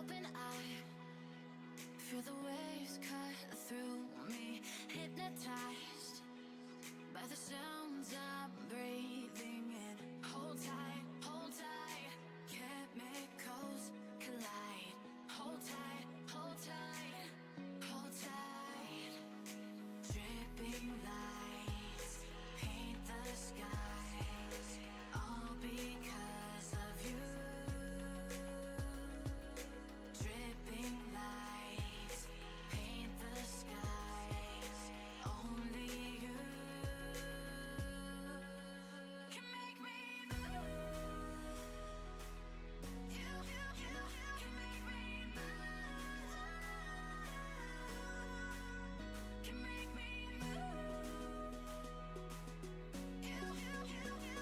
open eye, feel the waves cut through me, hypnotized by the sounds I'm breathing in. Hold tight, chemicals collide. Hold tight, hold tight, hold tight. Dripping lights paint the skies, all because of you. Dripping lights paint the skies, only you can make me move. You can make me move. Can make me move. You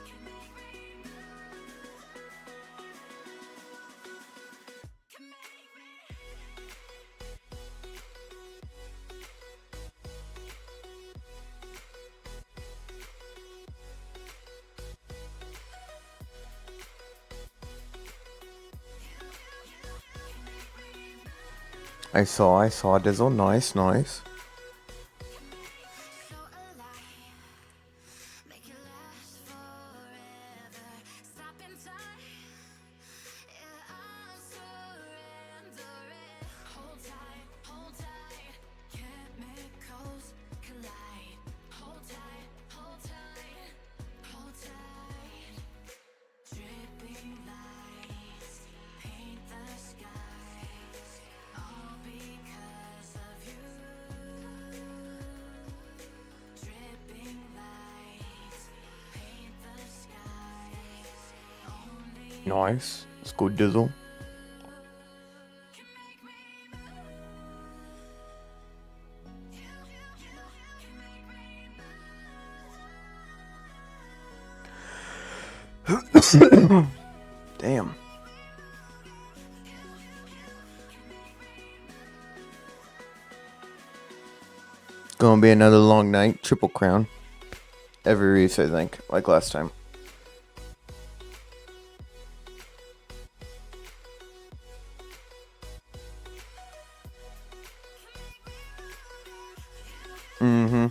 can make me move. Can make me. I saw Dizzle. Nice. So alive, make it last forever. Stop in time, yeah, I'm surrendering. Hold tight, chemicals collide. Hold tight, hold tight, hold tight. Dripping lights paint the skies, all because of you. Dripping lights paint the skies, only Nice. Let's go, Dizzle. can make me move. You can make me move. Damn. Gonna be another long night. Triple crown. Every race, I think, like last time. Mm-hmm.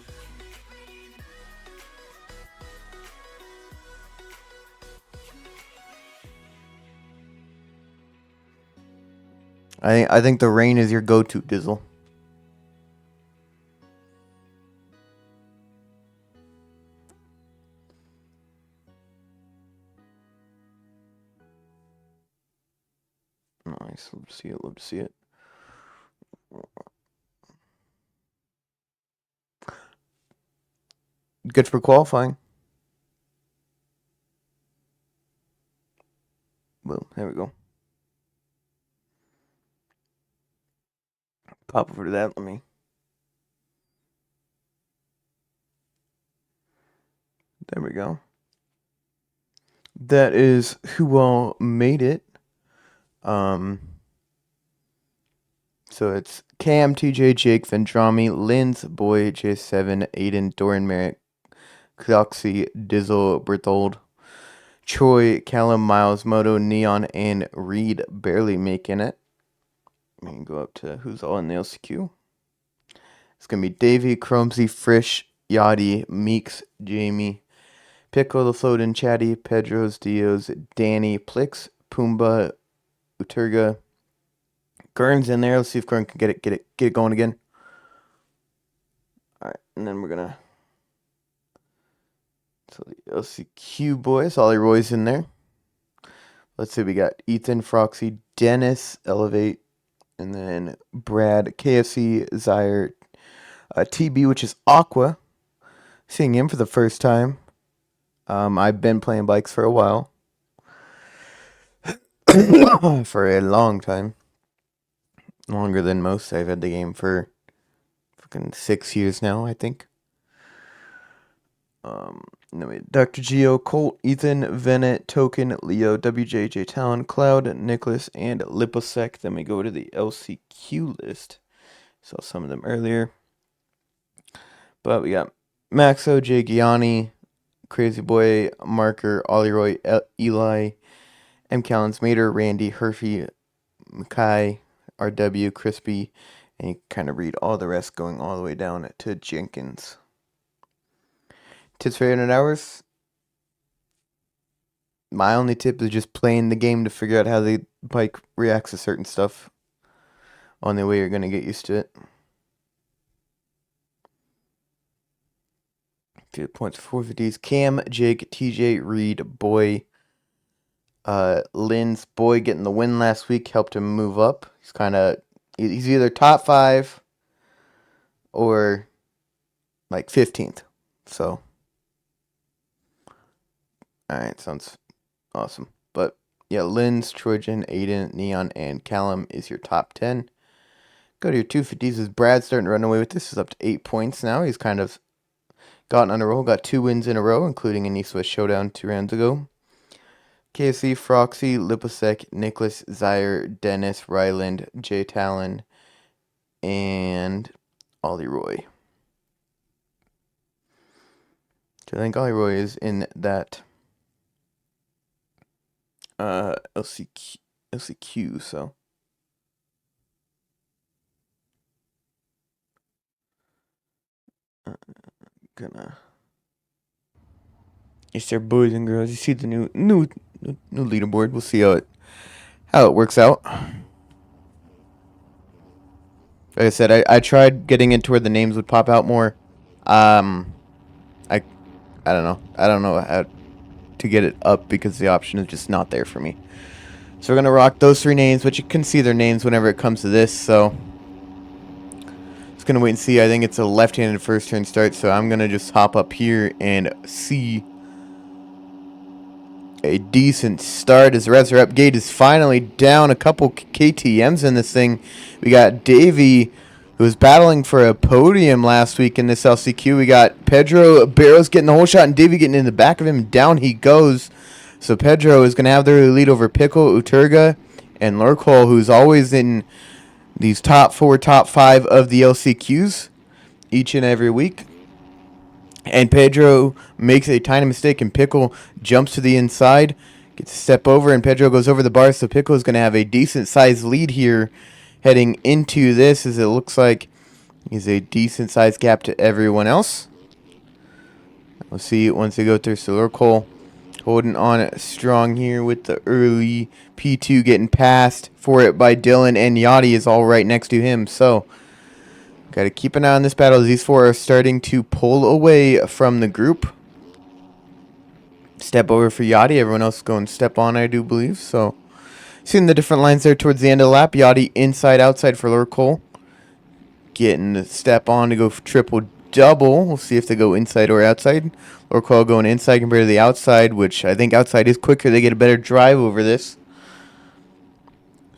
I think the rain is your go-to, Dizzle. Nice. Love to see it. Good for qualifying. Boom. There we go. Pop over to that. Let me. There we go. That is who all made it. So it's Cam, TJ, Jake, Vendrami, Linz, Boy, J7, Aiden, Doran, Merritt, Cloxy, Dizzle, Berthold, Troy, Callum, Miles, Moto, Neon, and Reed barely making it. We can go up to who's all in the LCQ. It's going to be Davey, Chromesy, Frisch, Yachty, Meeks, Jamie, Pickle, The Floatin', Chatty, Pedro's, Dios, Danny, Plix, Pumbaa, Uturga, Gurn's in there. Let's see if Gurn can get it going again. All right, and then we're gonna. So the LCQ boys, Ollie Roy's in there. Let's see, we got Ethan, Froxy, Dennis, Elevate, and then Brad, KFC, Zyre, TB, which is Aqua. Seeing him for the first time. I've been playing bikes for a while. For a long time. Longer than most. I've had the game for fucking 6 years now, I think. Then we had Dr. Geo, Colt, Ethan, Venet, Token, Leo, WJJ Talon, Cloud, Nicholas, and Liposec. Then we go to the LCQ list. Saw some of them earlier. But we got Maxo, Jay Gianni, Crazy Boy, Marker, Ollie Roy, Eli, M. Callens, Mater, Randy, Herfy, Mackay, RW, Crispy, and you kind of read all the rest going all the way down to Jenkins. Tips for 800 hours? My only tip is just playing the game to figure out how the bike reacts to certain stuff. Only way you're going to get used to it. 2 points for 450s. Cam, Jake, TJ, Reed, Boy. Lynn's Boy getting the win last week helped him move up. He's either top 5 or like 15th. So, alright, sounds awesome. But yeah, Lynn's, Trojan, Aiden, Neon, and Callum is your top 10. Go to your 250s. Is Brad starting to run away with this? He's up to 8 points now. He's kind of gotten on a roll. Got 2 wins in a row, including an East West Showdown 2 rounds ago. KFC, Froxy, Liposek, Nicholas, Zaire, Dennis, Ryland, Jay Talon, and Ollie Roy. I think Ollie Roy is in that LCQ, so. Gonna. It's their boys and girls. You see the new leaderboard. We'll see how it works out. Like I said, I tried getting into where the names would pop out more. I don't know. I don't know how to get it up because the option is just not there for me. So we're gonna rock those 3 names, but you can see their names whenever it comes to this. So just gonna wait and see. I think it's a left-handed first turn start, so I'm gonna just hop up here and see a decent start as the revs are up. Gate is finally down a couple KTMs in this thing. We got Davey, who was battling for a podium last week in this LCQ. We got Pedro Barros getting the whole shot and Davey getting in the back of him. Down he goes. So Pedro is going to have the lead over Pickle, Uturga, and Lurkol, who's always in these top 4, top 5 of the LCQs each and every week. And Pedro makes a tiny mistake, and Pickle jumps to the inside, gets a step over, and Pedro goes over the bar. So Pickle is going to have a decent-sized lead here heading into this, as it looks like he's a decent-sized gap to everyone else. We'll see once they go through. So Lurkol holding on strong here with the early P2 getting passed for it by Dylan, and Yachty is all right next to him. So got to keep an eye on this battle as these 4 are starting to pull away from the group. Step over for Yachty. Everyone else going step on, I do believe. So seeing the different lines there towards the end of the lap. Yachty inside, outside for Lurkol. Getting the step on to go triple double. We'll see if they go inside or outside. Lurkol going inside compared to the outside, which I think outside is quicker. They get a better drive over this.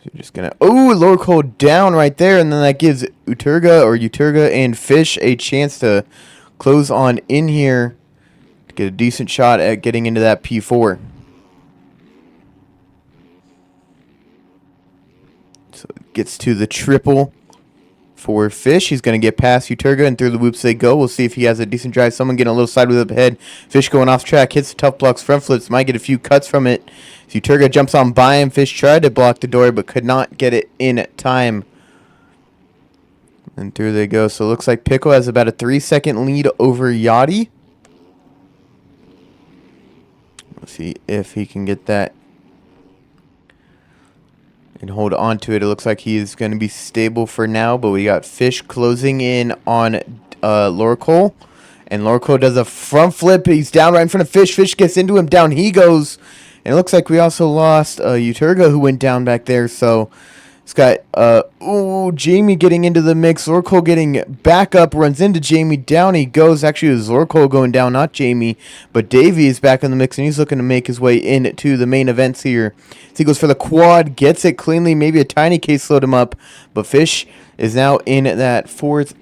You're just gonna Lurkol down right there, and then that gives Uturga and Fish a chance to close on in here to get a decent shot at getting into that P4. So it gets to the triple for Fish. He's gonna get past Uturga and through the whoops they go. We'll see if he has a decent drive. Someone getting a little sideways up ahead. Fish going off track, hits the tough blocks, front flips, might get a few cuts from it. Uturga jumps on by him. Fish tried to block the door, but could not get it in time. And through they go. So it looks like Pickle has about a 3-second lead over Yachty. We'll see if he can get that and hold on to it. It looks like he's going to be stable for now, but we got Fish closing in on Lurkol. And Lurkol does a front flip. He's down right in front of Fish. Fish gets into him. Down he goes. And it looks like we also lost Uturga, who went down back there. So it's got Jamie getting into the mix. Lurkol getting back up, runs into Jamie. Down he goes. Actually, it was Lurkol going down, not Jamie. But Davey is back in the mix, and he's looking to make his way into the main events here. So he goes for the quad, gets it cleanly. Maybe a tiny case slowed him up. But Fish is now in that 4th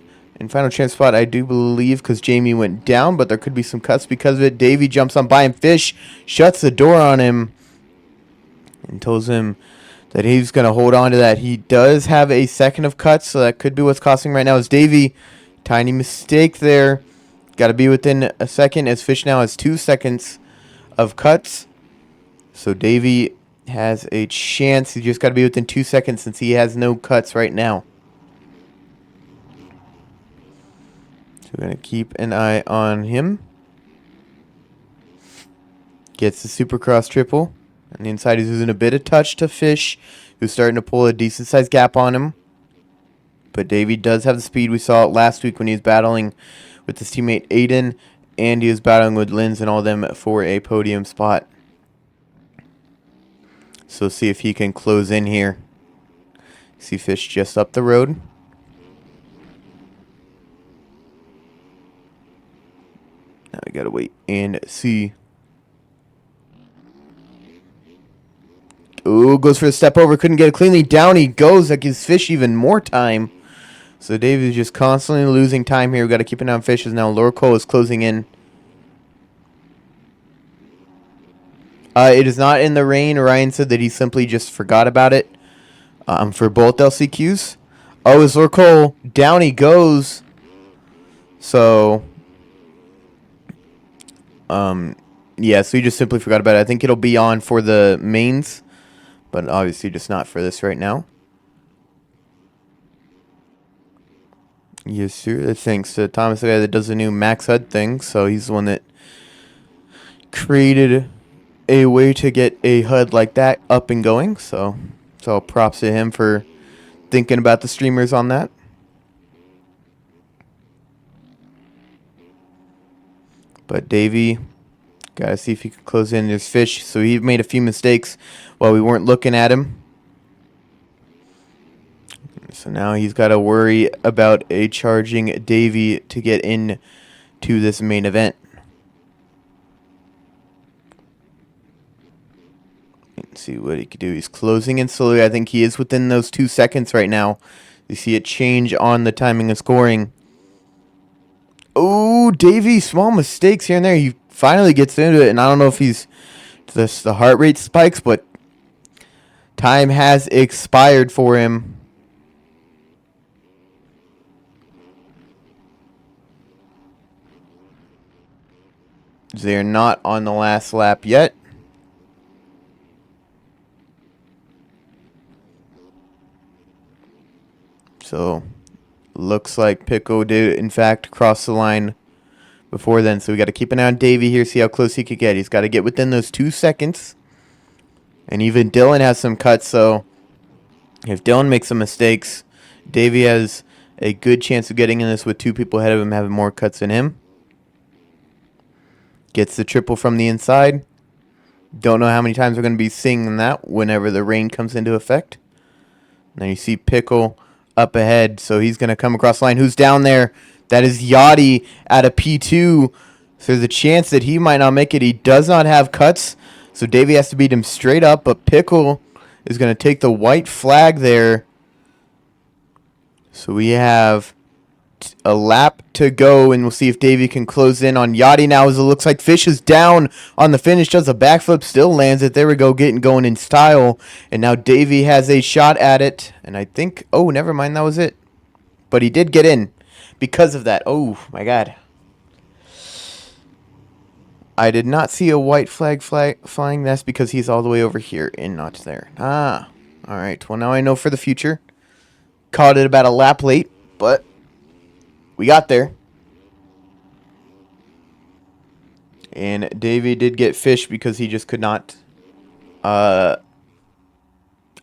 and final chance spot, I do believe, because Jamie went down, but there could be some cuts because of it. Davey jumps on by him. Fish shuts the door on him and tells him that he's going to hold on to that. He does have a second of cuts, so that could be what's costing right now. Is Davey, tiny mistake there. Got to be within a second, as Fish now has 2 seconds of cuts. So Davey has a chance. He just got to be within 2 seconds since he has no cuts right now. So we're going to keep an eye on him. Gets the Supercross triple. On the inside, he's losing a bit of touch to Fish, who's starting to pull a decent-sized gap on him. But Davey does have the speed. We saw it last week when he was battling with his teammate Aiden, and he was battling with Linz and all them for a podium spot. So see if he can close in here. See Fish just up the road. Now we gotta wait and see. Ooh, goes for a step over. Couldn't get it cleanly. Down he goes. That gives Fish even more time. So Davy's just constantly losing time here. We've got to keep an eye on Fish as now Lorco is closing in. It is not in the rain. Ryan said that he simply just forgot about it for both LCQs. Oh, is Lorco down he goes. So, yeah, so he just simply forgot about it. I think it'll be on for the mains, but obviously just not for this right now. Yes, sir. Thanks to Thomas, the guy that does the new Max HUD thing. So he's the one that created a way to get a HUD like that up and going. So props to him for thinking about the streamers on that. But Davey, gotta see if he can close in. There's Fish. So he made a few mistakes while we weren't looking at him. So now he's got to worry about a charging Davey to get in to this main event. Let's see what he could do. He's closing in slowly. I think he is within those 2 seconds right now. You see it change on the timing of scoring. Oh, Davey, small mistakes here and there. He finally gets into it, and I don't know if he's just the heart rate spikes, but time has expired for him. They're not on the last lap yet. So, looks like Pico did, in fact, cross the line before then. So, we got to keep an eye on Davey here, see how close he could get. He's got to get within those 2 seconds. And even Dylan has some cuts, so if Dylan makes some mistakes, Davey has a good chance of getting in this with 2 people ahead of him having more cuts than him. Gets the triple from the inside. Don't know how many times we're going to be seeing that whenever the rain comes into effect. Now you see Pickle up ahead, so he's going to come across the line. Who's down there? That is Yachty at a P2. So there's a chance that he might not make it. He does not have cuts, so Davey has to beat him straight up, but Pickle is going to take the white flag there. So we have a lap to go, and we'll see if Davey can close in on Yachty now, as it looks like Fish is down on the finish, does a backflip, still lands it. There we go, getting going in style, and now Davey has a shot at it, and I think, oh, never mind, that was it. But he did get in because of that. Oh, my God. I did not see a white flag flying. That's because he's all the way over here and not there. Ah, all right. Well, now I know for the future. Caught it about a lap late, but we got there. And Davey did get Fish because he just could not. I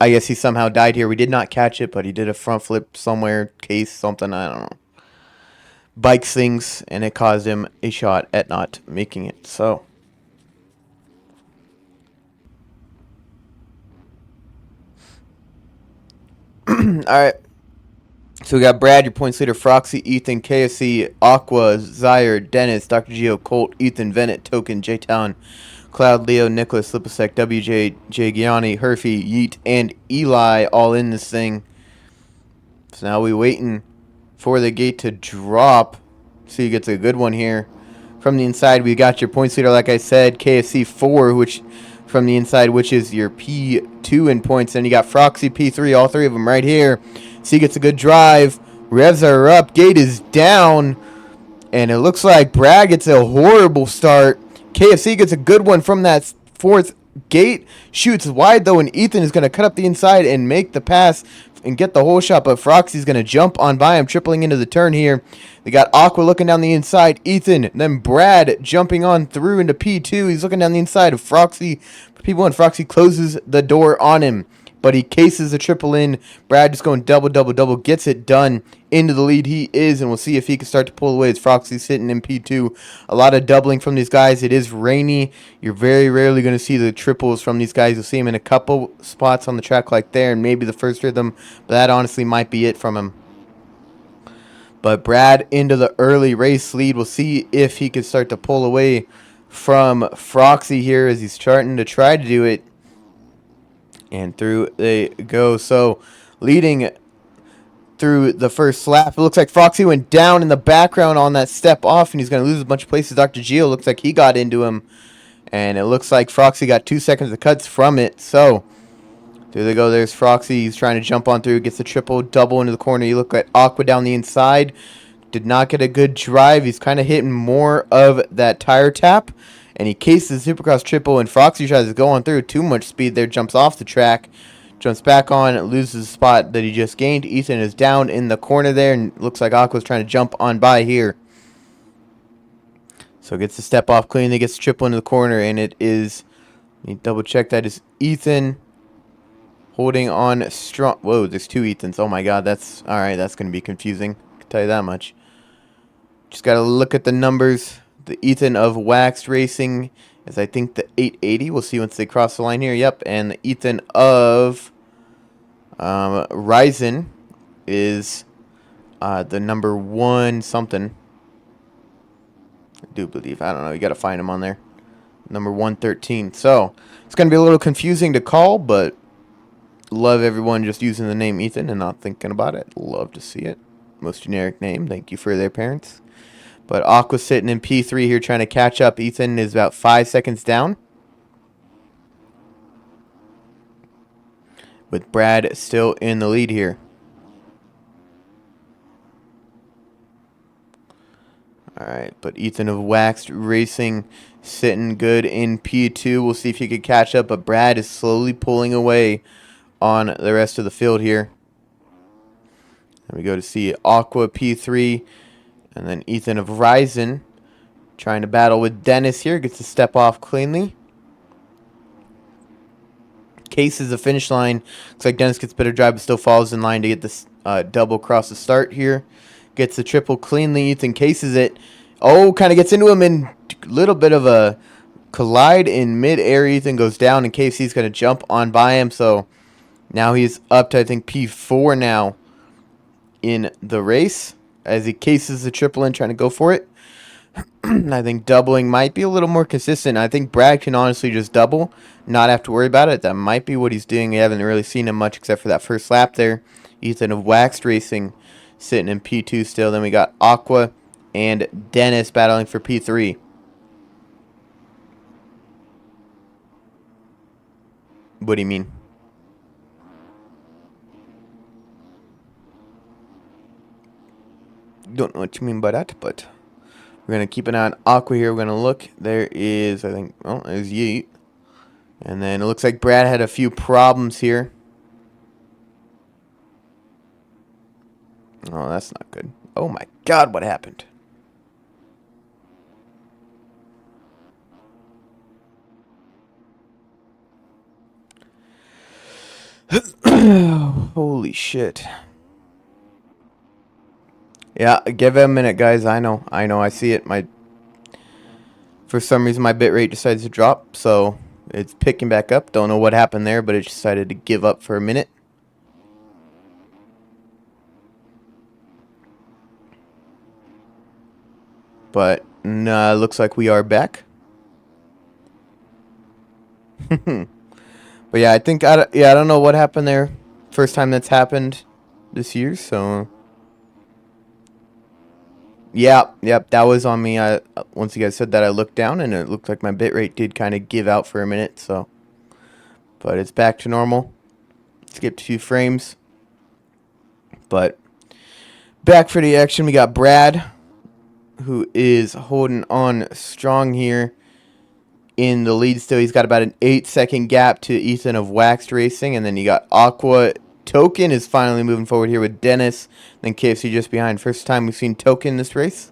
guess he somehow died here. We did not catch it, but he did a front flip somewhere, case, something, I don't know. Bikes things, and it caused him a shot at not making it. So, all right. So we got Brad, your points leader, Froxy, Ethan, KFC, Aqua, Zaire, Dennis, Dr. Geo, Colt, Ethan, Venet, Token, J-Town, Cloud, Leo, Nicholas, Lipasek, WJ, Jay Gianni, Herfy, Yeet, and Eli all in this thing. So now we waiting for the gate to drop. So he gets a good one here. From the inside, we got your points leader, like I said, KFC 4, which from the inside, which is your P2 in points. Then you got Froxy, P3, all 3 of them right here. So he gets a good drive. Revs are up. Gate is down. And it looks like Brad gets a horrible start. KFC gets a good one from that 4th Gate shoots wide though, and Ethan is going to cut up the inside and make the pass and get the whole shot, but Froxy's going to jump on by him, tripling into the turn here. They got Aqua looking down the inside, Ethan, then Brad jumping on through into P2. He's looking down the inside of Froxy. P1, Froxy closes the door on him, but he cases a triple in. Brad just going double, double, double, gets it done. Into the lead he is, and we'll see if he can start to pull away as Froxy's sitting in P2. A lot of doubling from these guys. It is rainy. You're very rarely going to see the triples from these guys. You'll see them in a couple spots on the track like there, and maybe the first rhythm, but that honestly might be it from him. But Brad into the early race lead. We'll see if he can start to pull away from Froxy here as he's starting to try to do it. And through they go. So leading through the first lap, it looks like Froxy went down in the background on that step off, and he's going to lose a bunch of places. Dr. Gio looks like he got into him, and it looks like Froxy got 2 seconds of cuts from it. So there they go. There's Froxy. He's trying to jump on through, gets the triple double into the corner. You look at Aqua down the inside. Did not get a good drive. He's kind of hitting more of that tire tap, and he cases the Supercross triple, and Froxy tries to go on through. Too much speed there. Jumps off the track. Jumps back on, loses the spot that he just gained. Ethan is down in the corner there, and looks like Aqua's trying to jump on by here. So gets the step off clean. He gets the triple into the corner, and it is, let me double check, that is Ethan holding on strong. Whoa, there's 2 Ethans. Oh my god, that's, alright, that's going to be confusing. I can tell you that much. Just got to look at the numbers. The Ethan of Waxed Racing is, I think, the 880. We'll see once they cross the line here. Yep, and the Ethan of Ryzen is the number 1 something. I do believe. I don't know. You got to find him on there. Number 113. So it's going to be a little confusing to call, but love everyone just using the name Ethan and not thinking about it. Love to see it. Most generic name. Thank you for their parents. But Aqua's sitting in P3 here trying to catch up. Ethan is about 5 seconds down, with Brad still in the lead here. Alright, but Ethan of Waxed Racing sitting good in P2. We'll see if he could catch up, but Brad is slowly pulling away on the rest of the field here. And we go to see Aqua P3, and then Ethan of Ryzen trying to battle with Dennis here. Gets the step off cleanly. Cases the finish line. Looks like Dennis gets better drive, but still falls in line to get this double across the start here. Gets the triple cleanly. Ethan cases it. Oh, kind of gets into him, and a little bit of a collide in mid-air. Ethan goes down, and KC's going to jump on by him. So now he's up to, I think, P4 now in the race as he cases the triple in, trying to go for it. I think doubling might be a little more consistent. I think Brad can honestly just double, not have to worry about it. That might be what he's doing. We haven't really seen him much except for that first lap there. Ethan of Waxed Racing sitting in P2 still. Then we got Aqua and Dennis battling for P3. What do you mean? Don't know what you mean by that, but we're going to keep an eye on Aqua here. We're going to look. There is, I think, oh, there's Yeet. And then it looks like Brad had a few problems here. Oh, that's not good. Oh my god, what happened? Holy shit. Yeah, give it a minute, guys. I know, I see it. For some reason, my bitrate decided to drop, so it's picking back up. Don't know what happened there, but it decided to give up for a minute. But nah, looks like we are back. But yeah, I think I don't know what happened there. First time that's happened this year, so yeah, yep, that was on me. Once you guys said that, I looked down and it looked like my bitrate did kind of give out for a minute. So, but it's back to normal. Skipped a few frames, but back for the action. We got Brad, who is holding on strong here in the lead still. He's got about an 8-second gap to Ethan of Waxed Racing. And then you got Aqua. Token is finally moving forward here with Dennis. Then KFC just behind. First time we've seen Token in this race.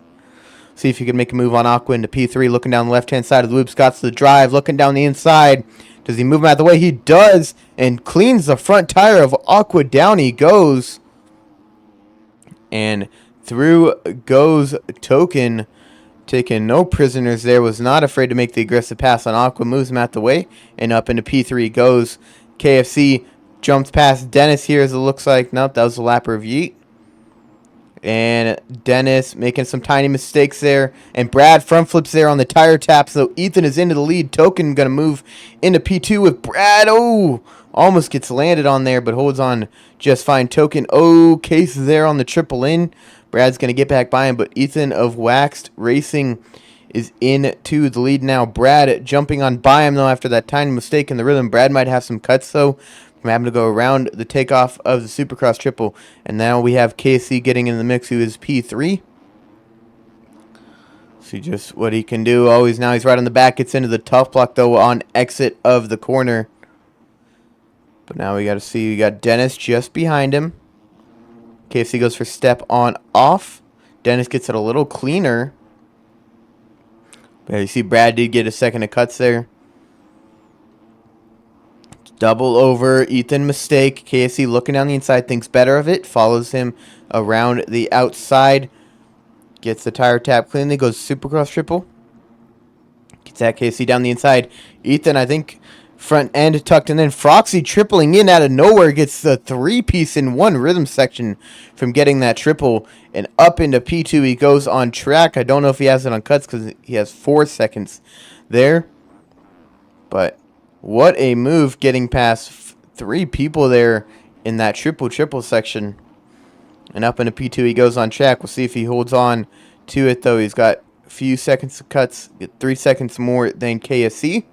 See if he can make a move on Aqua into P3. Looking down the left-hand side of the loop. Scott's the drive. Looking down the inside. Does he move him out of the way? He does. And cleans the front tire of Aqua. Down he goes. And through goes Token. Taking no prisoners there. Was not afraid to make the aggressive pass on Aqua. Moves him out the way. And up into P3 goes KFC. Jumps past Dennis here as it looks like. Nope, that was the lapper of Yeet. And Dennis making some tiny mistakes there. And Brad front flips there on the tire tap. So Ethan is into the lead. Token going to move into P2 with Brad. Oh, almost gets landed on there, but holds on just fine. Token, oh, case there on the triple in. Brad's going to get back by him, but Ethan of Waxed Racing is into the lead now. Brad jumping on by him, though, after that tiny mistake in the rhythm. Brad might have some cuts, though, from having to go around the takeoff of the Supercross triple. And now we have KC getting in the mix, who is P3. See just what he can do. Always now he's right on the back. Gets into the tough block, though, on exit of the corner. But now we got to see. We got Dennis just behind him. KFC goes for step on off. Dennis gets it a little cleaner. But you see Brad did get a second of cuts there. Double over. Ethan mistake. KFC looking down the inside. Thinks better of it. Follows him around the outside. Gets the tire tap cleanly. Goes Supercross triple. Gets that KFC down the inside. Ethan, I think, front end tucked, and then Froxy tripling in out of nowhere, gets the three-piece in one rhythm section from getting that triple, and up into P2 he goes on track. I don't know if he has it on cuts because he has 4 seconds there, but what a move getting past 3 people there in that triple section, and up into P2 he goes on track. We'll see if he holds on to it, though. He's got a few seconds of cuts, 3 seconds more than KFC.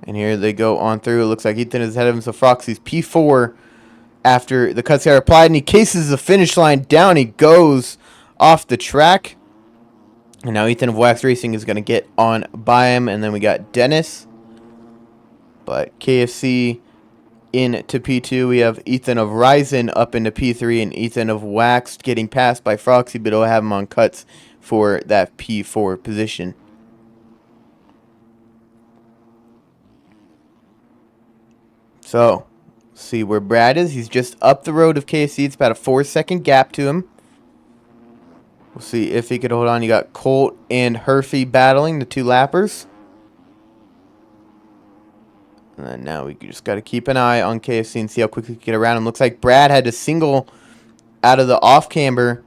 And here they go on through. It looks like Ethan is ahead of him. So Froxy's P4 after the cuts are applied. And he cases the finish line down. He goes off the track. And now Ethan of Wax Racing is going to get on by him. And then we got Dennis. But KFC into P2. We have Ethan of Ryzen up into P3. And Ethan of Waxed getting passed by Froxy. But he'll have him on cuts for that P4 position. So, see where Brad is. He's just up the road of KFC. It's about a 4-second gap to him. We'll see if he could hold on. You got Colt and Herfy battling, the 2 lappers. And now we just got to keep an eye on KFC and see how quickly we can get around him. Looks like Brad had to single out of the off-camber.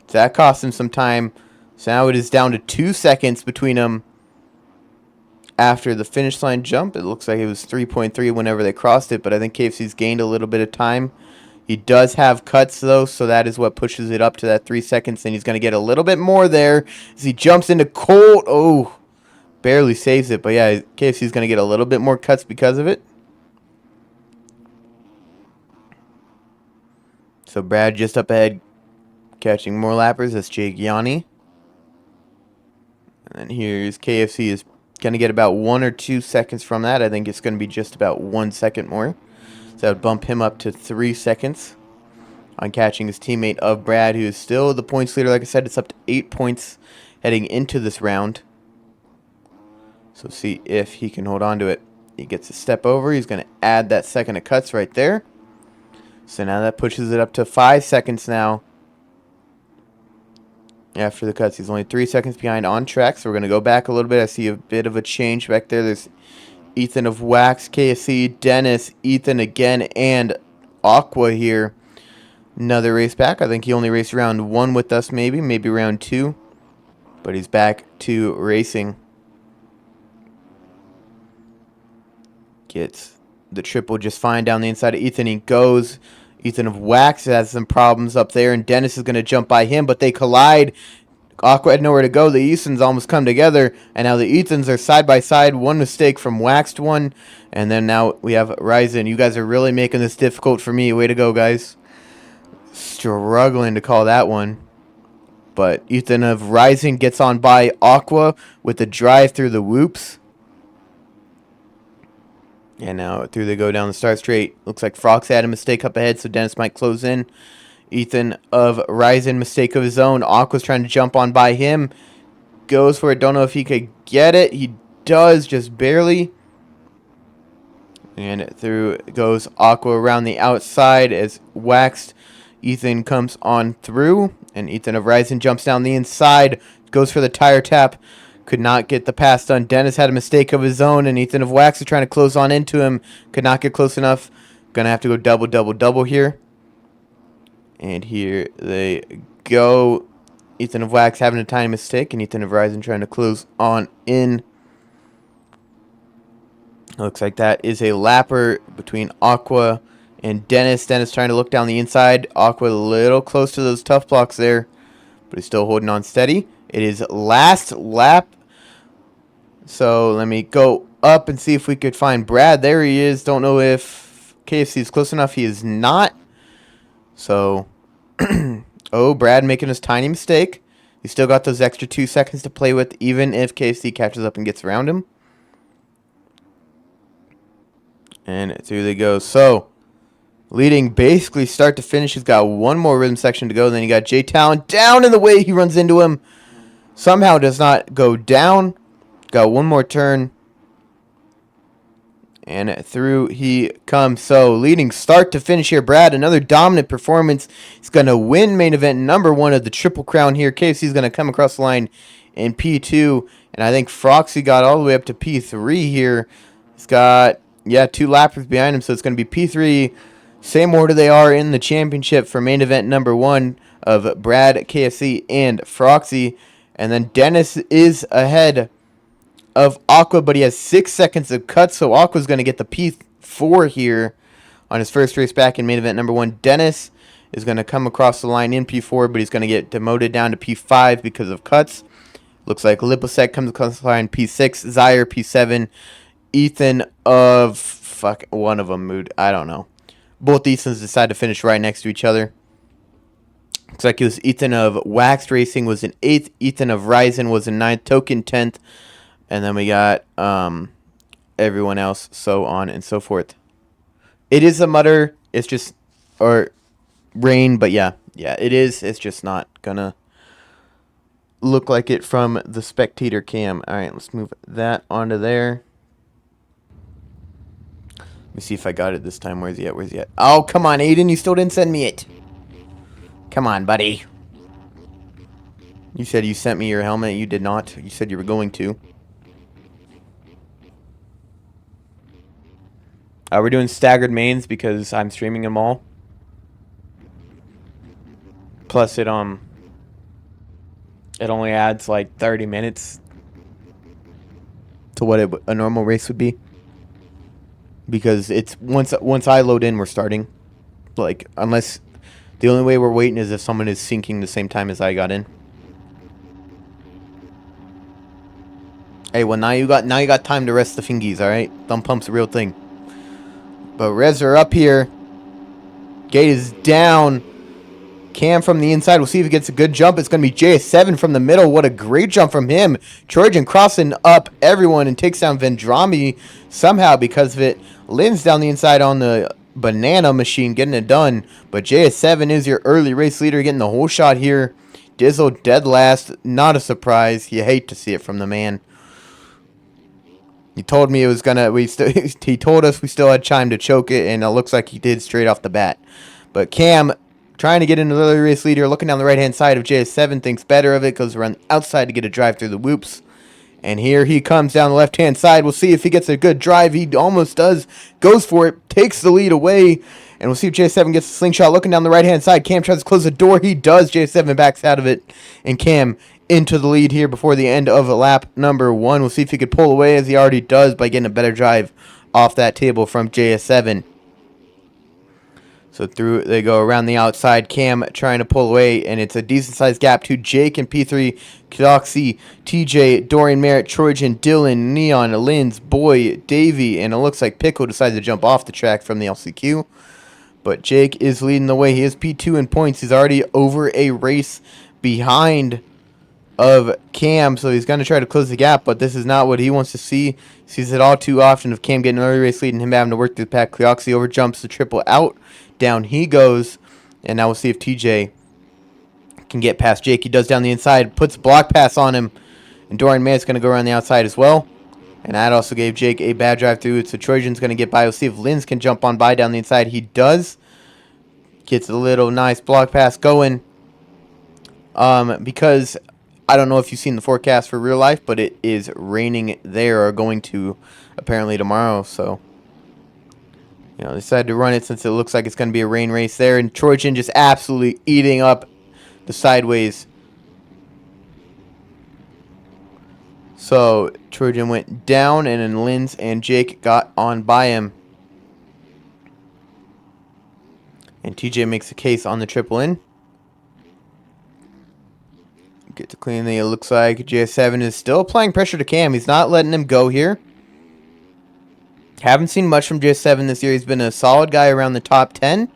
So that cost him some time. So now it is down to 2 seconds between them. After the finish line jump, it looks like it was 3.3 whenever they crossed it, but I think KFC's gained a little bit of time. He does have cuts, though, so that is what pushes it up to that 3 seconds, and he's going to get a little bit more there as he jumps into Colt. Oh, barely saves it, but yeah, KFC's going to get a little bit more cuts because of it. So Brad just up ahead, catching more lappers. That's Jake Yanni. And here's KFC is going to get about 1 or 2 seconds from that. I think it's going to be just about 1 second more. So that would bump him up to 3 seconds on catching his teammate of Brad, who is still the points leader. Like I said, it's up to 8 points heading into this round. So see if he can hold on to it. He gets a step over. He's going to add that second of cuts right there. So now that pushes it up to 5 seconds now. After the cuts, he's only 3 seconds behind on track, so we're going to go back a little bit. I see a bit of a change back there. There's Ethan of Wax, KFC, Dennis, Ethan again, and Aqua here. Another race back. I think he only raced round 1 with us, maybe round 2. But he's back to racing. Gets the triple just fine down the inside of Ethan. He goes. Ethan of Wax has some problems up there, and Dennis is going to jump by him, but they collide. Aqua had nowhere to go. The Ethans almost come together, and now the Ethans are side by side. One mistake from Waxed one, and then now we have Ryzen. You guys are really making this difficult for me. Way to go, guys. Struggling to call that one. But Ethan of Rising gets on by Aqua with the drive through the whoops. And now through they go down the start straight. Looks like Frox had a mistake up ahead, so Dennis might close in. Ethan of Rising, mistake of his own. Aqua's trying to jump on by him. Goes for it. Don't know if he could get it. He does, just barely. And through goes Aqua around the outside as Waxed. Ethan comes on through. And Ethan of Rising jumps down the inside. Goes for the tire tap. Could not get the pass done. Dennis had a mistake of his own. And Ethan of Wax is trying to close on into him. Could not get close enough. Gonna have to go double, double, double here. And here they go. Ethan of Wax having a tiny mistake. And Ethan of Rising trying to close on in. Looks like that is a lapper between Aqua and Dennis. Dennis trying to look down the inside. Aqua a little close to those tough blocks there, but he's still holding on steady. It is last lap. So let me go up and see if we could find Brad. There he is. Don't know if KFC is close enough. He is not. So, oh, Brad making his tiny mistake. He's still got those extra 2 seconds to play with, even if KFC catches up and gets around him. And through they go. So, leading basically start to finish. He's got one more rhythm section to go. Then you got Jay Talon down in the way. He runs into him. Somehow does not go down. Got one more turn. And through he comes. So, leading start to finish here. Brad, another dominant performance. He's going to win main event number 1 of the Triple Crown here. KFC is going to come across the line in P2. And I think Froxy got all the way up to P3 here. He's got... yeah, 2 lappers behind him, so it's going to be P3. Same order they are in the championship for main event number 1 of Brad, KFC, and Froxy. And then Dennis is ahead of Aqua, but he has 6 seconds of cut, so Aqua's going to get the P4 here on his first race back in main event number 1. Dennis is going to come across the line in P4, but he's going to get demoted down to P5 because of cuts. Looks like Liposec comes across the line P6, Zaire P7, Ethan of one of them moved. I don't know. Both Ethans decided to finish right next to each other. Looks like it was Ethan of Waxed Racing was in 8th. Ethan of Ryzen was in 9th. Token 10th. And then we got everyone else, so on and so forth. It is a mutter. It's just, or rain, but yeah, it is. It's just not gonna look like it from the spectator cam. All right, let's move that onto there. Let me see if I got it this time. Where's he at? Where's he at? Oh, come on, Aiden. You still didn't send me it. Come on, buddy. You said you sent me your helmet. You did not. You said you were going to. We're doing staggered mains because I'm streaming them all. Plus, it only adds like 30 minutes to what a normal race would be. Because it's once I load in, we're starting. Like, unless the only way we're waiting is if someone is syncing the same time as I got in. Hey, well now you got time to rest the fingies, all right? Thumb pump's a real thing. But Rez are up here. Gate is down. Cam from the inside. We'll see if he gets a good jump. It's going to be JS7 from the middle. What a great jump from him. Trojan crossing up everyone and takes down Vendrami somehow because of it. Lynn's down the inside on the banana machine getting it done. But JS7 is your early race leader getting the whole shot here. Dizzle dead last. Not a surprise. You hate to see it from the man. He told me it was gonna. He told us we still had time to choke it, and it looks like he did straight off the bat. But Cam, trying to get into the early race leader, looking down the right hand side of JS7, thinks better of it, goes around the outside to get a drive through the whoops. And here he comes down the left hand side. We'll see if he gets a good drive. He almost does. Goes for it. Takes the lead away. And we'll see if JS7 gets a slingshot. Looking down the right hand side. Cam tries to close the door. He does. JS7 backs out of it. And Cam into the lead here before the end of lap number 1. We'll see if he could pull away as he already does by getting a better drive off that table from JS7. So through they go around the outside. Cam trying to pull away, and it's a decent-sized gap to Jake and P3, Kidoxy, TJ, Dorian Merritt, Trojan, Dylan, Neon, Linz, Boy, Davey, and it looks like Pickle decided to jump off the track from the LCQ. But Jake is leading the way. He is P2 in points. He's already over a race behind of Cam, so he's going to try to close the gap, but this is not what he wants to see. He sees it all too often of Cam getting an early race lead and him having to work through the pack. Cleoxy overjumps the triple out. Down he goes, and now we'll see if TJ can get past Jake. He does down the inside, puts a block pass on him, and Dorian Merritt's going to go around the outside as well. And that also gave Jake a bad drive through, so Trojan's going to get by. We'll see if Linz can jump on by down the inside. He does. Gets a little nice block pass going. Because I don't know if you've seen the forecast for real life, but it is raining there, or going to apparently tomorrow. So, they decided to run it since it looks like it's going to be a rain race there. And Trojan just absolutely eating up the sideways. So Trojan went down, and then Linz and Jake got on by him. And TJ makes a case on the triple in. Get to clean. It looks like JS7 is still applying pressure to Cam. He's not letting him go here. Haven't seen much from JS7 this year. He's been a solid guy around the top 10.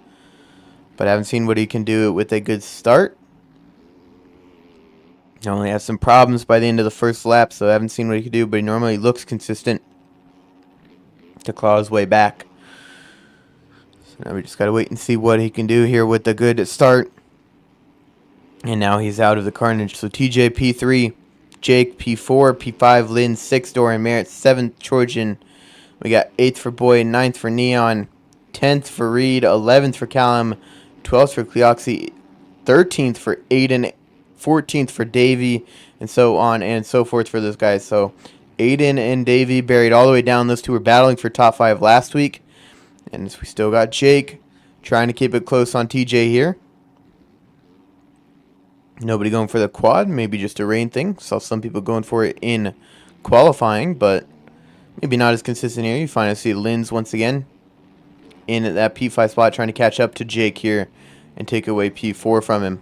But haven't seen what he can do with a good start. He only has some problems by the end of the first lap, so I haven't seen what he can do. But he normally looks consistent to claw his way back. So now we just got to wait and see what he can do here with the good start. And now he's out of the carnage. So TJ P3, Jake P4, P5, Lynn 6, Dorian Merritt 7th, Trojan. We got 8th for Boy, 9th for Neon, 10th for Reed, 11th for Callum, 12th for Cleoxy, 13th for Aiden, 14th for Davey, and so on and so forth for those guys. So Aiden and Davey buried all the way down. Those two were battling for top 5 last week. And we still got Jake trying to keep it close on TJ here. Nobody going for the quad, maybe just a rain thing. Saw some people going for it in qualifying, but maybe not as consistent here. You finally see Linz once again in that P5 spot, trying to catch up to Jake here and take away P4 from him.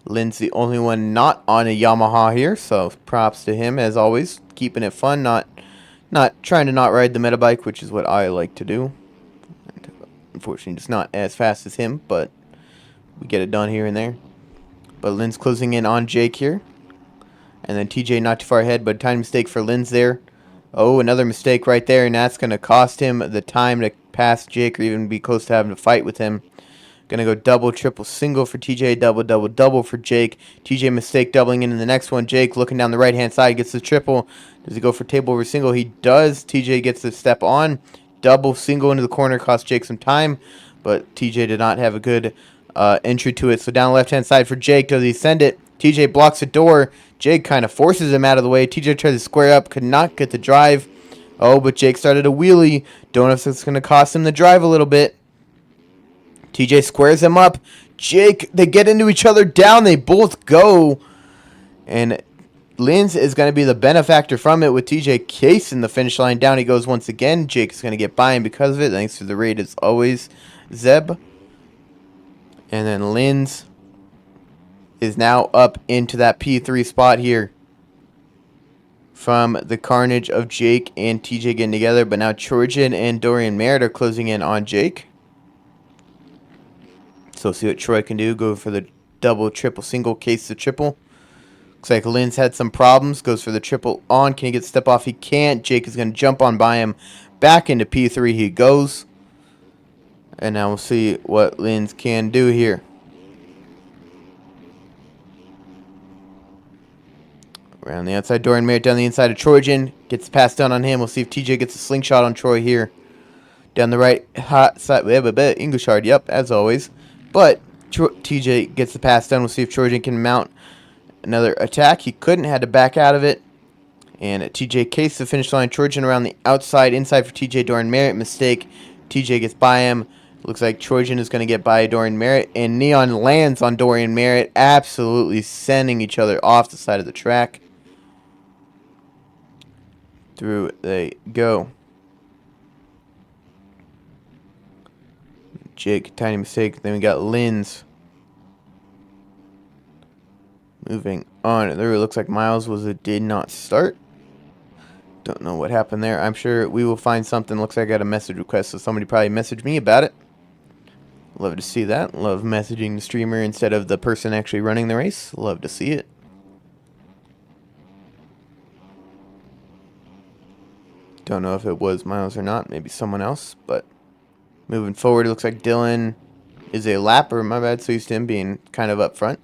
Linz the only one not on a Yamaha here, so props to him as always, keeping it fun, not trying to not ride the meta bike, which is what I like to do. Unfortunately, just not as fast as him, but we get it done here and there. But Linz closing in on Jake here. And then TJ not too far ahead, but tiny mistake for Linz there. Oh, another mistake right there, and that's going to cost him the time to pass Jake or even be close to having to fight with him. Going to go double, triple, single for TJ, double, double, double for Jake. TJ mistake doubling in the next one. Jake looking down the right-hand side, gets the triple. Does he go for table over single? He does. TJ gets the step on. Double, single into the corner, cost Jake some time, but TJ did not have a good entry to it. So down the left-hand side for Jake. Does he send it? TJ blocks the door. Jake kind of forces him out of the way. TJ tries to square up. Could not get the drive. Oh, but Jake started a wheelie. Don't know if it's going to cost him the drive a little bit. TJ squares him up. Jake, they get into each other down. They both go. And Linz is going to be the benefactor from it with TJ casing the finish line. Down he goes once again. Jake is going to get by him because of it. Thanks to the raid as always, Zeb. And then Linz is now up into that P3 spot here from the carnage of Jake and TJ getting together. But now Trojan and Dorian Merritt are closing in on Jake. So see what Troy can do. Go for the double, triple, single, case the triple. Looks like Linz had some problems. Goes for the triple on. Can he get the step off? He can't. Jake is going to jump on by him. Back into P3 he goes. And now we'll see what Linz can do here. Around the outside, Dorian Merritt down the inside of Trojan. Gets the pass down on him. We'll see if TJ gets a slingshot on Troy here. Down the right hot side. We have a bit English hard, yep, as always. But TJ gets the pass down. We'll see if Trojan can mount another attack. He couldn't, had to back out of it. And TJ cased the finish line. Trojan around the outside, inside for TJ. Dorian Merritt, mistake. TJ gets by him. Looks like Trojan is going to get by Dorian Merritt. And Neon lands on Dorian Merritt, absolutely sending each other off the side of the track. Through they go. Jake, tiny mistake. Then we got Linz. Moving on. There it looks like Miles did not start. Don't know what happened there. I'm sure we will find something. Looks like I got a message request, so somebody probably messaged me about it. Love to see that. Love messaging the streamer instead of the person actually running the race. Love to see it. Don't know if it was Miles or not. Maybe someone else. But moving forward, it looks like Dylan is a lapper. My bad. So used to him being kind of up front.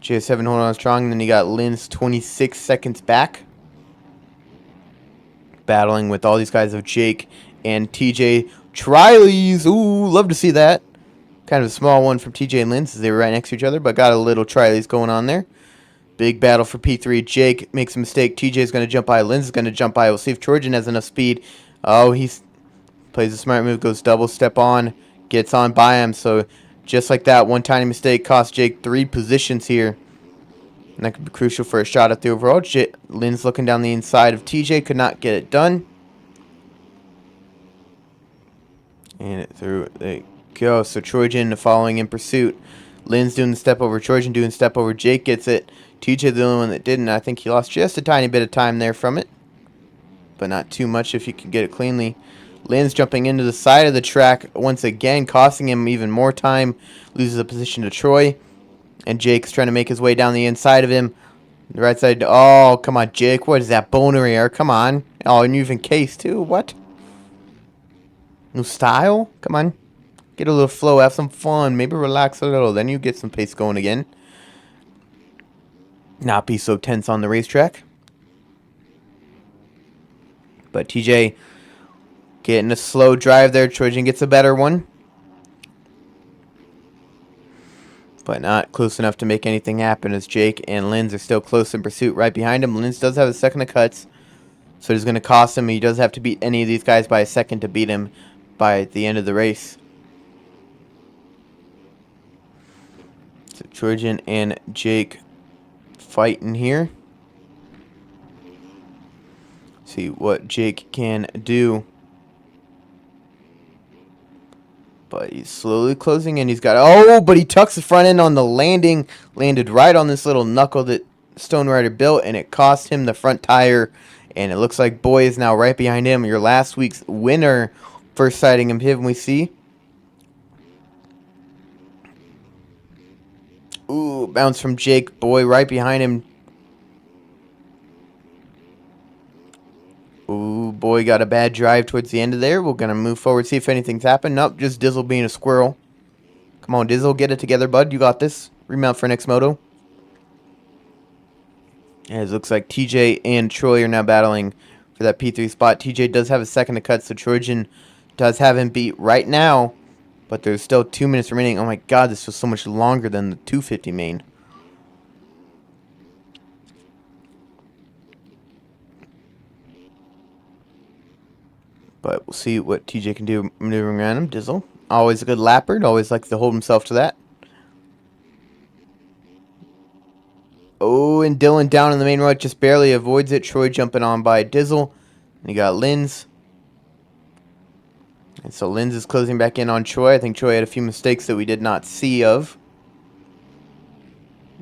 JS7 holding on strong. And then you got Lynn's 26 seconds back. Battling with all these guys of Jake and TJ Trileys. Ooh, love to see that. Kind of a small one from TJ and Lynn's as they were right next to each other, but got a little Trileys going on there. Big battle for P3. Jake makes a mistake. TJ's going to jump by. Lynn's going to jump by. We'll see if Trojan has enough speed. Oh, he plays a smart move, goes double step on, gets on by him. So just like that, one tiny mistake cost Jake 3 positions here. And that could be crucial for a shot at the overall. Lynn's looking down the inside of TJ. Could not get it done. And it through. There you go. So Trojan following in pursuit. Lynn's doing the step over. Trojan doing the step over. Jake gets it. TJ the only one that didn't. I think he lost just a tiny bit of time there from it. But not too much if you can get it cleanly. Lynn's jumping into the side of the track once again, costing him even more time. Loses a position to Troy. And Jake's trying to make his way down the inside of him. The right side. Oh, come on, Jake. What is that? Boner air. Come on. Oh, and you even case, too. What? No style? Come on. Get a little flow. Have some fun. Maybe relax a little. Then you get some pace going again. Not be so tense on the racetrack. But TJ getting a slow drive there. Trojan gets a better one. But not close enough to make anything happen as Jake and Lynn's are still close in pursuit right behind him. Lynn's does have a second of cuts, so it's going to cost him. He does have to beat any of these guys by a second to beat him by the end of the race. So Trojan and Jake fighting here. See what Jake can do. But he's slowly closing in. He's got... Oh, but he tucks the front end on the landing. Landed right on this little knuckle that Stone Rider built. And it cost him the front tire. And it looks like Boy is now right behind him. Your last week's winner. First sighting of him we see. Ooh, bounce from Jake. Boy right behind him. Ooh, Boy got a bad drive towards the end of there. We're going to move forward, see if anything's happened. Nope, just Dizzle being a squirrel. Come on, Dizzle, get it together, bud. You got this. Remount for next moto. As it looks like TJ and Troy are now battling for that P3 spot. TJ does have a second to cut, so Trojan does have him beat right now. But there's still 2 minutes remaining. Oh my god, this was so much longer than the 250 main. But we'll see what TJ can do maneuvering around him. Dizzle, always a good lapper. Always likes to hold himself to that. Oh, and Dylan down in the main right, just barely avoids it. Troy jumping on by Dizzle. And you got Lynn's. And so Lynn's is closing back in on Troy. I think Troy had a few mistakes that we did not see of.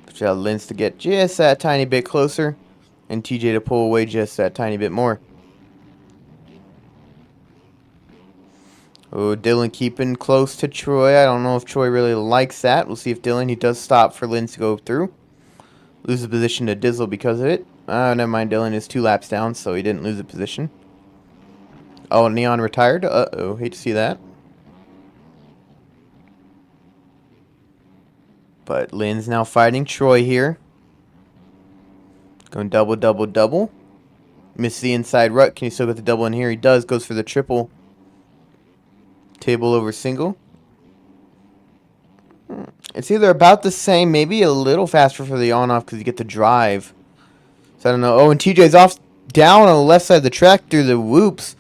But you got Lynn's to get just that tiny bit closer. And TJ to pull away just that tiny bit more. Oh, Dylan keeping close to Troy. I don't know if Troy really likes that. We'll see if Dylan, he does stop for Lynn's to go through. Loses position to Dizzle because of it. Oh, never mind. Dylan is 2 laps down, so he didn't lose a position. Oh, Neon retired. Uh-oh. Hate to see that. But Lynn's now fighting Troy here. Going double, double, double. Missed the inside rut. Can he still get the double in here? He does. Goes for the triple. Table over single. It's either about the same, maybe a little faster for the on-off because you get the drive. So I don't know. Oh, and TJ's off down on the left side of the track through the whoops.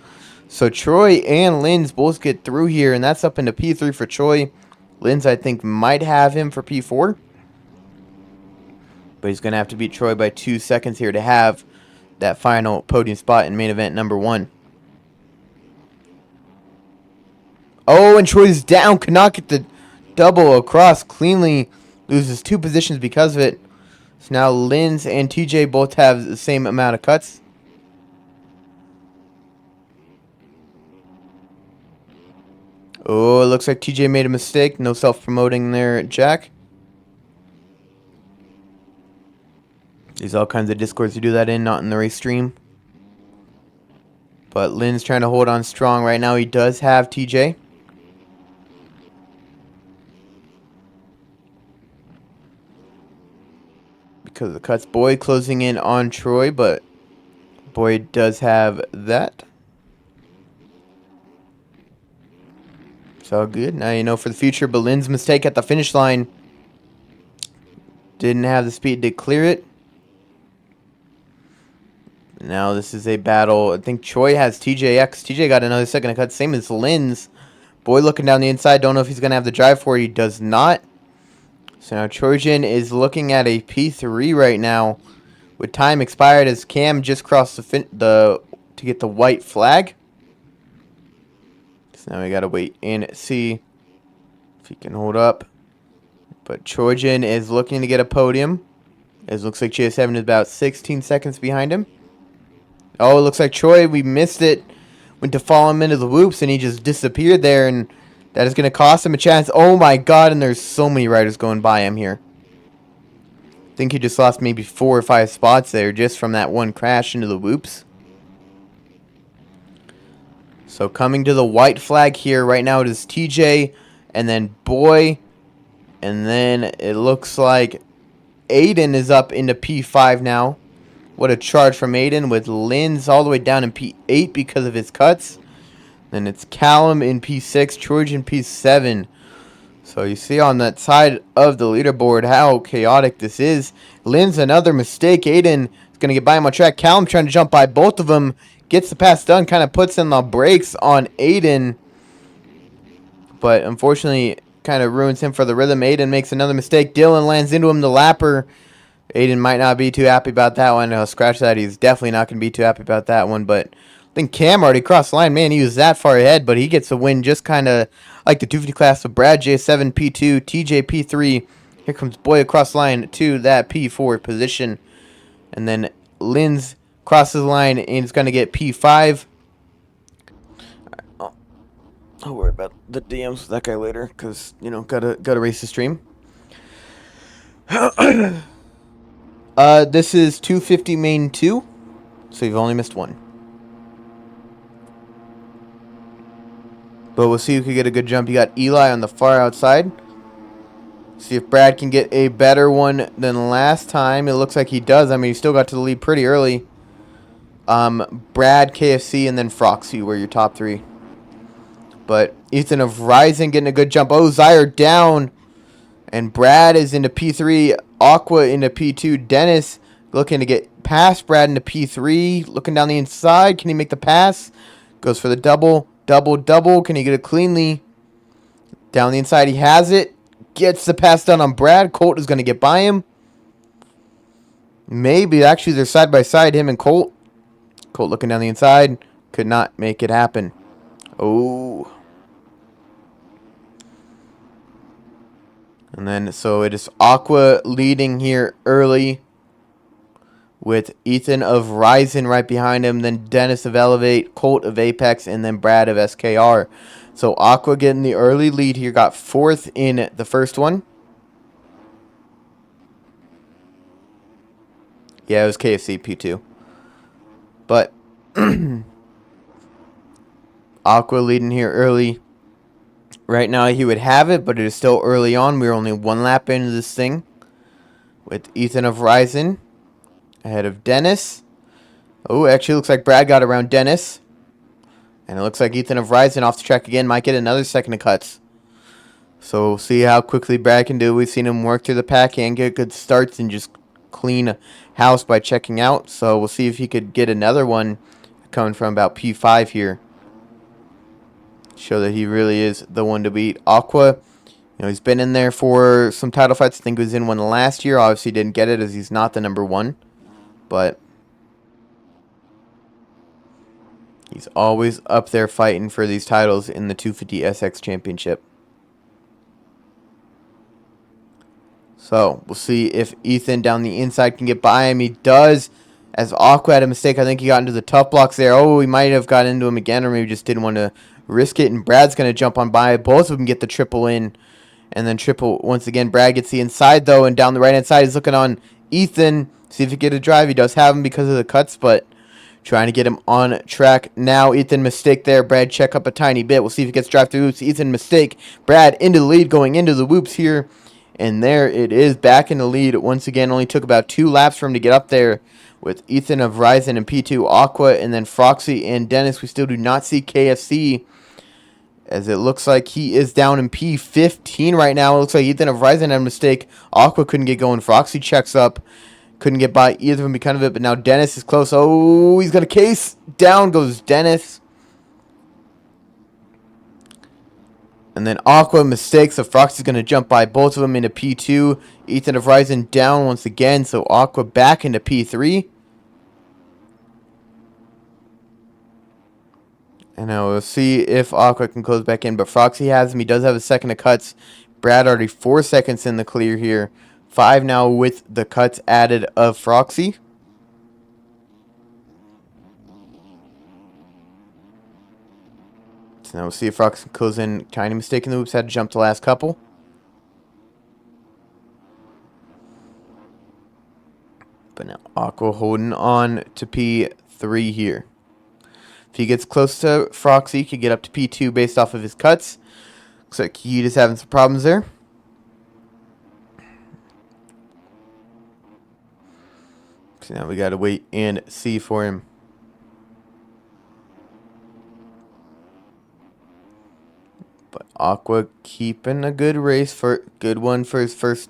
So Troy and Lynn's both get through here, and that's up into P3 for Troy. Lynn's, I think, might have him for P4. But he's going to have to beat Troy by 2 seconds here to have that final podium spot in main event number 1. Oh, and Troy's down. Cannot get the double across cleanly. Loses 2 positions because of it. So now Lynn's and TJ both have the same amount of cuts. Oh, it looks like TJ made a mistake. No self-promoting there, Jack. There's all kinds of discords to do that in, not in the race stream. But Lynn's trying to hold on strong right now. He does have TJ. Because of the cuts. Boyd closing in on Troy, but Boyd does have that. It's all good. Now you know for the future, but Lynn's mistake at the finish line. Didn't have the speed to clear it. Now this is a battle. I think Troy has TJX. TJ got another second to cut. Same as Lynn's. Boyd looking down the inside. Don't know if he's going to have the drive for it. He does not. So now Trojan is looking at a P3 right now. With time expired as Cam just crossed to get the white flag. So now we got to wait and see if he can hold up. But Trojan is looking to get a podium. It looks like GS7 is about 16 seconds behind him. Oh, it looks like Troy, we missed it. Went to follow him into the whoops, and he just disappeared there, and that is going to cost him a chance. Oh, my God, and there's so many riders going by him here. I think he just lost maybe 4 or 5 spots there just from that one crash into the whoops. So coming to the white flag here, right now it is TJ, and then Boy, and then it looks like Aiden is up into P5 now. What a charge from Aiden with Linz all the way down in P8 because of his cuts. Then it's Callum in P6, Trojan in P7. So you see on that side of the leaderboard how chaotic this is. Linz, another mistake. Aiden is going to get by him on track. Callum trying to jump by both of them. Gets the pass done, kind of puts in the brakes on Aiden. But unfortunately, kind of ruins him for the rhythm. Aiden makes another mistake. Dylan lands into him, the lapper. Aiden might not be too happy about that one. I'll scratch that. He's definitely not going to be too happy about that one. But I think Cam already crossed the line. Man, he was that far ahead, but he gets a win just kind of like the 250 class of Brad J7 P2, TJ P3. Here comes Boy across the line to that P4 position. And then Linz crosses the line and is going to get P5. I'll worry about the DMs with that guy later because, you know, gotta race the stream. This is 250 main 2, so you've only missed one. But we'll see who can get a good jump. You got Eli on the far outside. See if Brad can get a better one than last time. It looks like he does. I mean, he still got to the lead pretty early. Brad, KFC, and then Froxy were your top 3. But Ethan of Rising getting a good jump. Oh, Zyre down. And Brad is into P3. Aqua into P2. Dennis looking to get past Brad into P3. Looking down the inside. Can he make the pass? Goes for the double. Double. Can he get it cleanly? Down the inside. He has it. Gets the pass done on Brad. Colt is going to get by him. Maybe. Actually, they're side by side, him and Colt. Colt looking down the inside. Could not make it happen. Oh. And then, so it is Aqua leading here early with Ethan of Ryzen right behind him, then Dennis of Elevate, Colt of Apex, and then Brad of SKR. So Aqua getting the early lead here, got 4th in the first one. Yeah, it was KFC P2. But Aqua leading here early. Right now he would have it, but it is still early on. We're only 1 lap into this thing. With Ethan of Ryzen ahead of Dennis. Oh, actually looks like Brad got around Dennis. And it looks like Ethan of Ryzen off the track again. Might get another second of cuts. So we'll see how quickly Brad can do. We've seen him work through the pack and get good starts and just clean house by checking out. So we'll see if he could get another one coming from about P5 here. Show that he really is the one to beat. Aqua, you know, he's been in there for some title fights. I think he was in one last year. Obviously didn't get it as he's not the number 1. But he's always up there fighting for these titles in the 250 SX Championship. So we'll see if Ethan down the inside can get by him. He does. As Aqua had a mistake, I think he got into the tough blocks there. Oh, he might have got into him again, or maybe just didn't want to risk it, and Brad's going to jump on by. Both of them get the triple in, and then triple once again. Brad gets the inside, though, and down the right-hand side, he's looking on Ethan. See if he get a drive. He does have him because of the cuts, but trying to get him on track now. Ethan, mistake there. Brad check up a tiny bit. We'll see if he gets drive through loops. Ethan, mistake. Brad into the lead, going into the whoops here. And there it is, back in the lead. Once again, only took about 2 laps for him to get up there with Ethan of Ryzen and P2 Aqua, and then Froxy and Dennis. We still do not see KFC, as it looks like he is down in P15 right now. It looks like Ethan of Ryzen had a mistake. Aqua couldn't get going. Froxy checks up. Couldn't get by either of them because of it, but now Dennis is close. Oh, he's got a case. Down goes Dennis. And then Aqua mistakes, so Froxy's going to jump by both of them into P2. Ethan of Ryzen down once again, so Aqua back into P3. And now we'll see if Aqua can close back in, but Froxy has him. He does have a second of cuts. Brad already 4 seconds in the clear here. 5 now with the cuts added of Froxy. So now we'll see if Froxy goes in. Tiny mistake in the loops. Had to jump the last couple. But now Aqua holding on to P3 here. If he gets close to Froxy, he could get up to P2 based off of his cuts. Looks like Heat is having some problems there. So now we got to wait and see for him. But Aqua keeping a good race, good one for his first,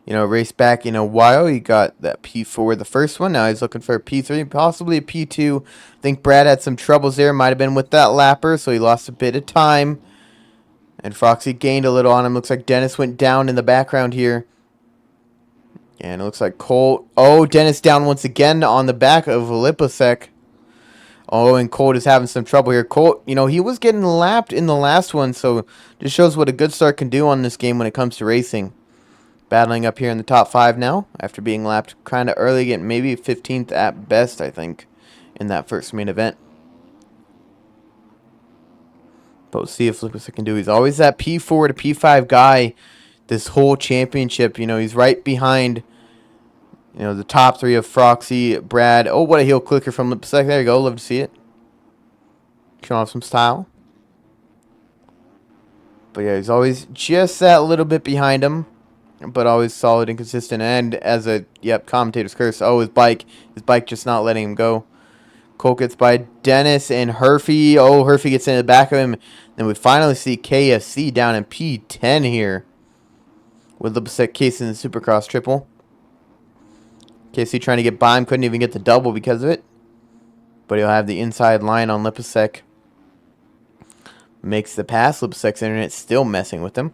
race back in a while. He got that P4 the first one. Now he's looking for a P3, possibly a P2. I think Brad had some troubles there. Might have been with that lapper, so he lost a bit of time. And Froxy gained a little on him. Looks like Dennis went down in the background here. And it looks like Colt. Oh, Dennis down once again on the back of Liposek. Oh, and Colt is having some trouble here. Colt, he was getting lapped in the last one, so just shows what a good start can do on this game when it comes to racing. Battling up here in the top 5 now, after being lapped kind of early, getting maybe 15th at best, I think, in that first main event. But we'll see if Liposek can do. He's always that P4 to P5 guy this whole championship. He's right behind, the top 3 of Froxy, Brad. Oh, what a heel clicker from Liposek. There you go. Love to see it. Showing off some style. But yeah, he's always just that little bit behind him, but always solid and consistent. And as a, commentator's curse. Oh, his bike just not letting him go. Colt gets by Dennis and Herfy. Oh, Herfy gets in the back of him. Then we finally see KFC down in P10 here, with Liposek casing the Supercross triple. KFC trying to get by him. Couldn't even get the double because of it. But he'll have the inside line on Liposek. Makes the pass. Liposek's internet still messing with him.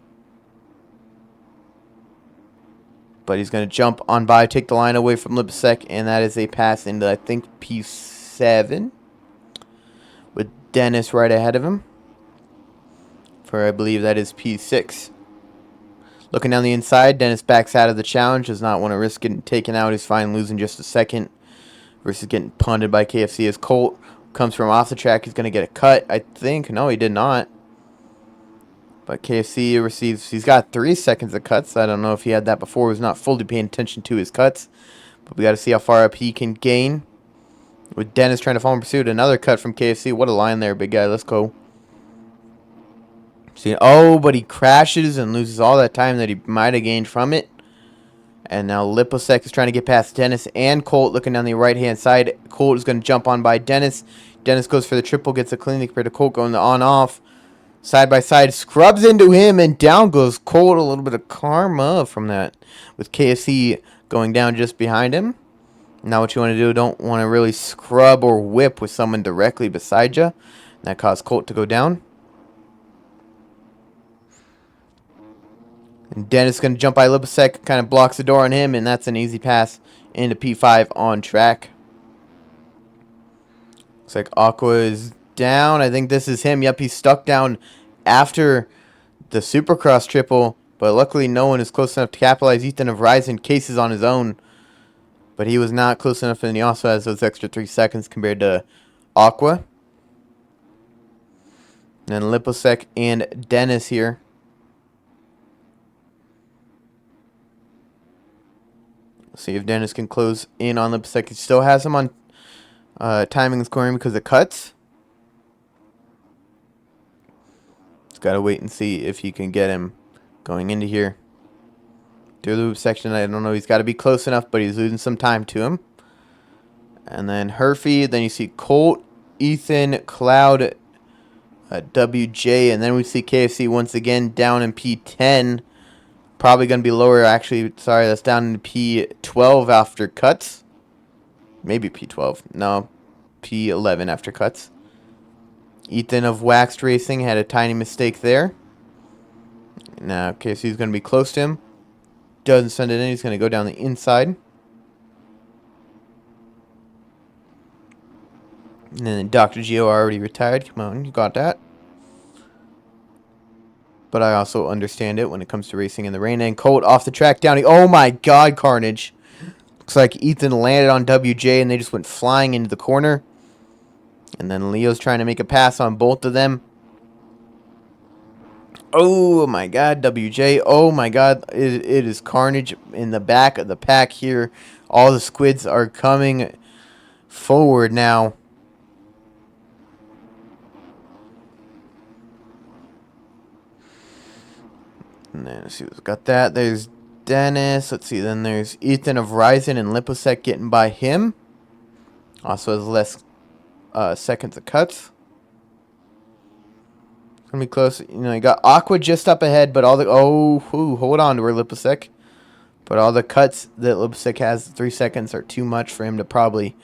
But he's going to jump on by, take the line away from Liposek. And that is a pass into, I think, P7. With Dennis right ahead of him. For, I believe, that is P6. Looking down the inside, Dennis backs out of the challenge. Does not want to risk getting taken out. He's fine losing just a second versus getting punted by KFC. As Colt comes from off the track, he's going to get a cut, I think. No, he did not. But KFC receives, he's got 3 seconds of cuts. I don't know if he had that before. He was not fully paying attention to his cuts. But we got to see how far up he can gain. With Dennis trying to follow in pursuit. Another cut from KFC. What a line there, big guy. Let's go. See, oh, but he crashes and loses all that time that he might have gained from it. And now Liposek is trying to get past Dennis and Colt, looking down the right-hand side. Colt is going to jump on by Dennis. Dennis goes for the triple, gets a clean compared to Colt going on-off. Side by side, scrubs into him, and down goes Colt. A little bit of karma from that, with KFC going down just behind him. Now what you want to do, don't want to really scrub or whip with someone directly beside you. That caused Colt to go down. And Dennis is going to jump by Liposek, kind of blocks the door on him, and that's an easy pass into P5 on track. Looks like Aqua is down. I think this is him. Yep, he's stuck down after the Supercross triple, but luckily no one is close enough to capitalize. Ethan of Ryzen cases on his own, but he was not close enough, and he also has those extra 3 seconds compared to Aqua. then Liposek and Dennis here. See if Dennis can close in on Liposek. He still has him on timing and scoring because of cuts. Just got to wait and see if he can get him going into here. Through the loop section, I don't know. He's got to be close enough, but he's losing some time to him. And then Herfy. Then you see Colt, Ethan, Cloud, WJ. And then we see KFC once again down in P10. Probably going to be lower. Actually, sorry, that's down in P12 after cuts. Maybe P12. No, P11 after cuts. Ethan of Waxed Racing had a tiny mistake there. Now, KFC is going to be close to him. Doesn't send it in. He's going to go down the inside. And then Dr. Geo already retired. Come on, you got that. But I also understand it when it comes to racing in the rain. And Colt off the track down. Oh my God, carnage. Looks like Ethan landed on WJ and they just went flying into the corner. And then Leo's trying to make a pass on both of them. Oh my God, WJ. Oh my God, it is carnage in the back of the pack here. All the squids are coming forward now. And then let's see who's got that. There's Dennis. Let's see. Then there's Ethan of Ryzen and Liposek getting by him. Also has less seconds of cuts. Gonna be close. You know, you got Aqua just up ahead, but all the hold on to her, Liposek. But all the cuts that Liposek has, 3 seconds, are too much for him to probably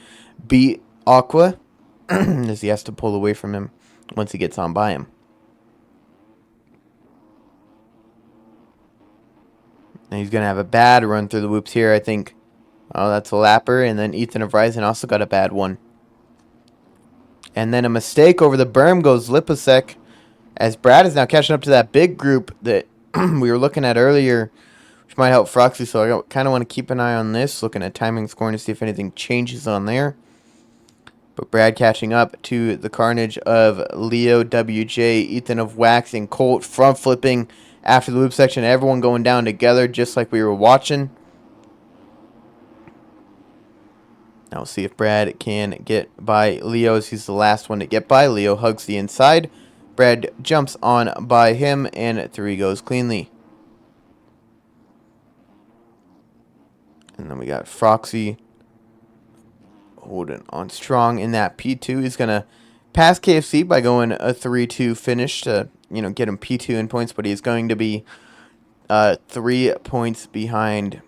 beat Aqua, as he has to pull away from him once he gets on by him. And he's gonna have a bad run through the whoops here, I think. Oh, that's a lapper, and then Ethan of Ryzen also got a bad one. And then a mistake over the berm goes Liposek, as Brad is now catching up to that big group that we were looking at earlier, which might help Froxy. So I kind of want to keep an eye on this, looking at timing scoring to see if anything changes on there. But Brad catching up to the carnage of Leo, WJ, Ethan of Wax, and Colt front flipping after the loop section. Everyone going down together just like we were watching. Now we'll see if Brad can get by Leo as he's the last one to get by. Leo hugs the inside. Brad jumps on by him, and through he goes cleanly. And then we got Froxy holding on strong in that P2. He's going to pass KFC by going a 3-2 finish to, get him P2 in points, but he's going to be 3 points behind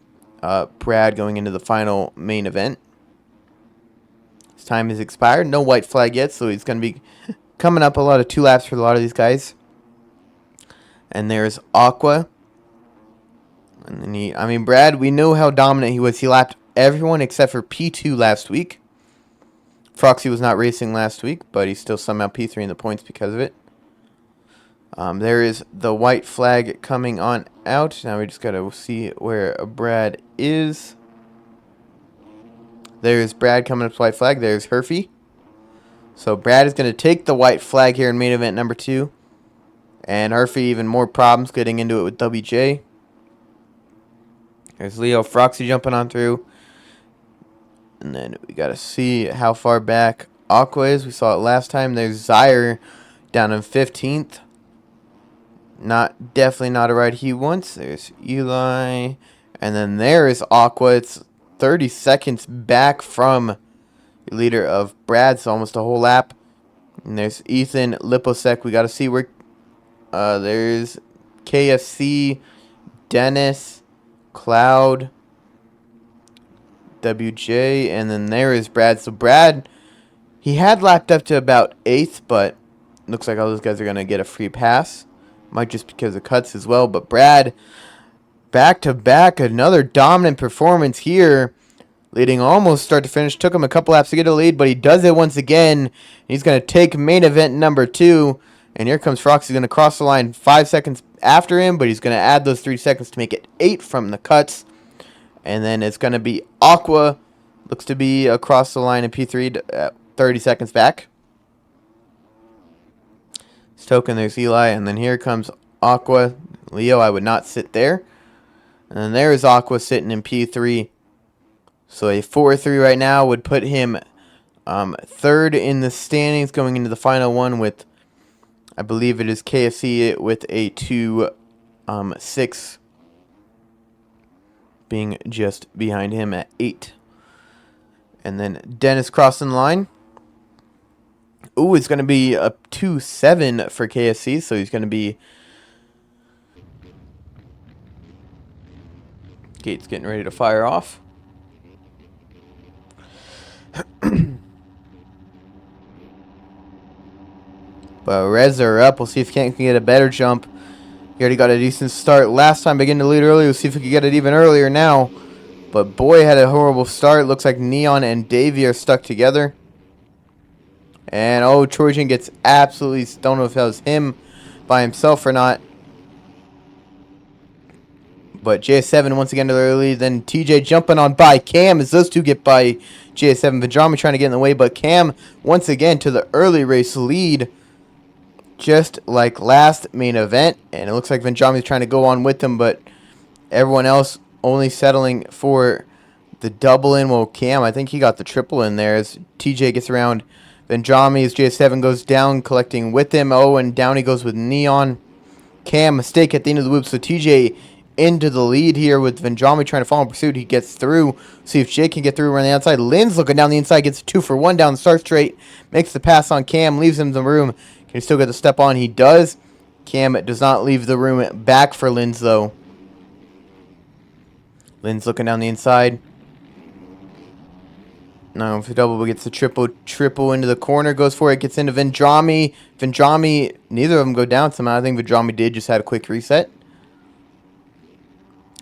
Brad going into the final main event. His time has expired. No white flag yet, so he's going to be coming up a lot of 2 laps for a lot of these guys. And there's Aqua. And then Brad, we know how dominant he was. He lapped everyone except for P2 last week. Froxy was not racing last week, but he's still somehow P3 in the points because of it. There is the white flag coming on out. Now we just got to see where Brad is. There's Brad coming up to white flag. There's Herfy. So Brad is going to take the white flag here in main event number 2. And Herfy even more problems getting into it with WJ. There's Leo, Froxy jumping on through. And then we got to see how far back Aqua is. We saw it last time. There's Zaire down in 15th. Definitely not a ride he wants. There's Eli. And then there is Aqua. It's 30 seconds back from the leader of Brad. So almost a whole lap. And there's Ethan, Liposek. We got to see where... there's KFC, Dennis, Cloud, WJ, and then there is Brad. So Brad, he had lapped up to about 8th, but looks like all those guys are going to get a free pass. Might just because of cuts as well. But Brad, back to back, another dominant performance here. Leading almost start to finish. Took him a couple laps to get a lead, but he does it once again. He's going to take main event number 2. And here comes Froxy. He's going to cross the line 5 seconds after him, but he's going to add those 3 seconds to make it 8 from the cuts. And then it's going to be Aqua. Looks to be across the line in P3, 30 seconds back. Token, there's Eli, and then here comes Aqua. Leo, I would not sit there. And then there's Aqua sitting in P3. So a 4-3 right now would put him third in the standings going into the final one with, I believe it is KFC with a 2-6 being just behind him at 8. And then Dennis crossing the line. Ooh, it's going to be a 2-7 for KFC, so he's going to be... Gate's getting ready to fire off. But Reds are up. We'll see if Kent can get a better jump. He already got a decent start last time, beginning to lead early. We'll see if we can get it even earlier now. But Boy had a horrible start. Looks like Neon and Davey are stuck together. And, oh, Trojan gets absolutely... Don't know if that was him by himself or not. But JS7 once again to the early. Then TJ jumping on by Cam as those two get by JS7. Vajrami trying to get in the way. But Cam once again to the early race lead. Just like last main event. And it looks like Vajrami's trying to go on with him. But everyone else only settling for the double in. Well, Cam, I think he got the triple in there as TJ gets around Vajrami as JS7 goes down collecting with him. Oh, and down he goes with Neon. Cam, mistake at the end of the loop. So TJ into the lead here with Vajrami trying to follow in pursuit. He gets through. See if Jake can get through around the outside. Lynn's looking down the inside. Gets a 2-for-1 down the start straight. Makes the pass on Cam. Leaves him the room. Can he still get the step on? He does. Cam does not leave the room back for Lynn's though. Lynn's looking down the inside. No, if the double gets the triple into the corner, goes for it, gets into Vajrami. Vajrami, neither of them go down somehow. I think Vajrami did, just had a quick reset.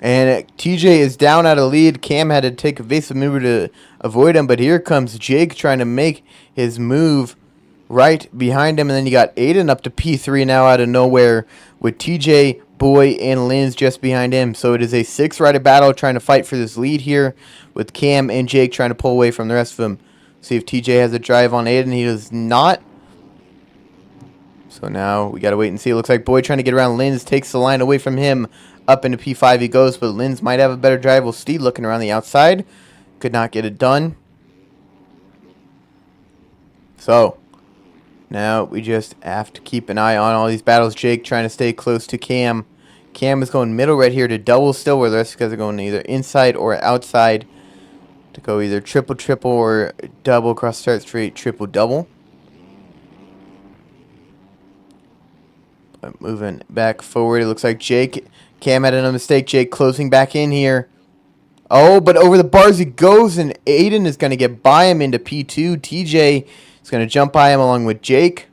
And TJ is down out of lead. Cam had to take a evasive maneuver to avoid him, but here comes Jake trying to make his move right behind him. And then you got Aiden up to P3 now out of nowhere with TJ, Boy, and Lynn's just behind him. So it is a 6-rider battle trying to fight for this lead here with Cam and Jake trying to pull away from the rest of them. See if TJ has a drive on Aiden. He does not. So now we got to wait and see. It looks like Boy trying to get around Lynn's takes the line away from him. Up into P5 he goes, but Lynn's might have a better drive. We'll see. Looking around the outside. Could not get it done. So now we just have to keep an eye on all these battles. Jake trying to stay close to Cam. Cam is going middle right here to double still, where the rest of the guys are going either inside or outside to go either triple or double across start straight, triple-double. But moving back forward, it looks like Cam had another mistake. Jake closing back in here. Oh, but over the bars he goes, and Aiden is going to get by him into P2. TJ is going to jump by him along with Jake.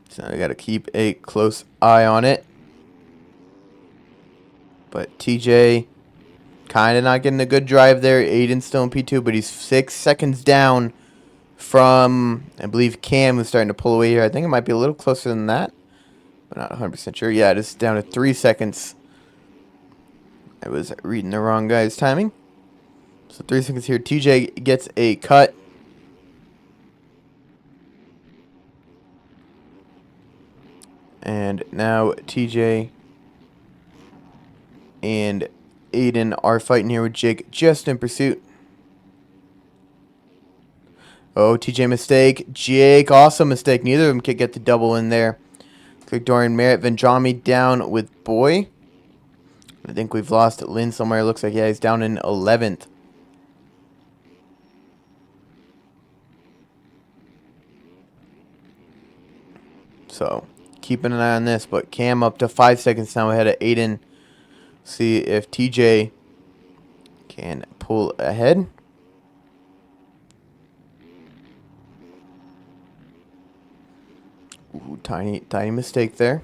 So I got to keep a close eye on it. But TJ kind of not getting a good drive there. Aiden's still in P2, but he's 6 seconds down from, I believe, Cam, who's starting to pull away here. I think it might be a little closer than that, but not 100% sure. Yeah, it is down to 3 seconds. I was reading the wrong guy's timing. So 3 seconds here. TJ gets a cut. And now TJ and Aiden are fighting here with Jake just in pursuit. Oh, TJ mistake. Jake also mistake. Neither of them could get the double in there. Click Dorian Merritt. Vajrami down with Boy. I think we've lost Lynn somewhere. It looks like, yeah, he's down in 11th. So, keeping an eye on this. But Cam up to 5 seconds now ahead of Aiden. See if TJ can pull ahead. Ooh, tiny mistake there.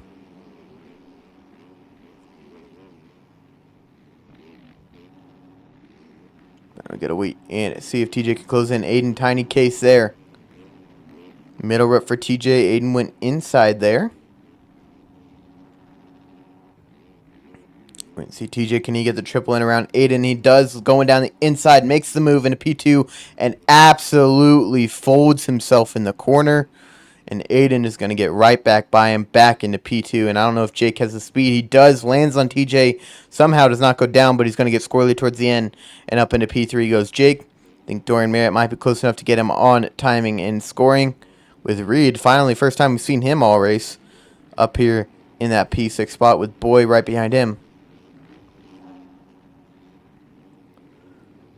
We gotta wait and see if TJ can close in. Aiden, tiny case there. Middle rip for TJ. Aiden went inside there. Wait and see TJ, can he get the triple in around Aiden? He does, going down the inside, makes the move into P2 and absolutely folds himself in the corner. And Aiden is going to get right back by him, back into P2. And I don't know if Jake has the speed. He does. Lands on TJ. Somehow does not go down, but he's going to get squirrely towards the end. And up into P3 goes Jake. I think Dorian Merritt might be close enough to get him on timing and scoring. With Reed, finally, first time we've seen him all race. Up here in that P6 spot with Boy right behind him.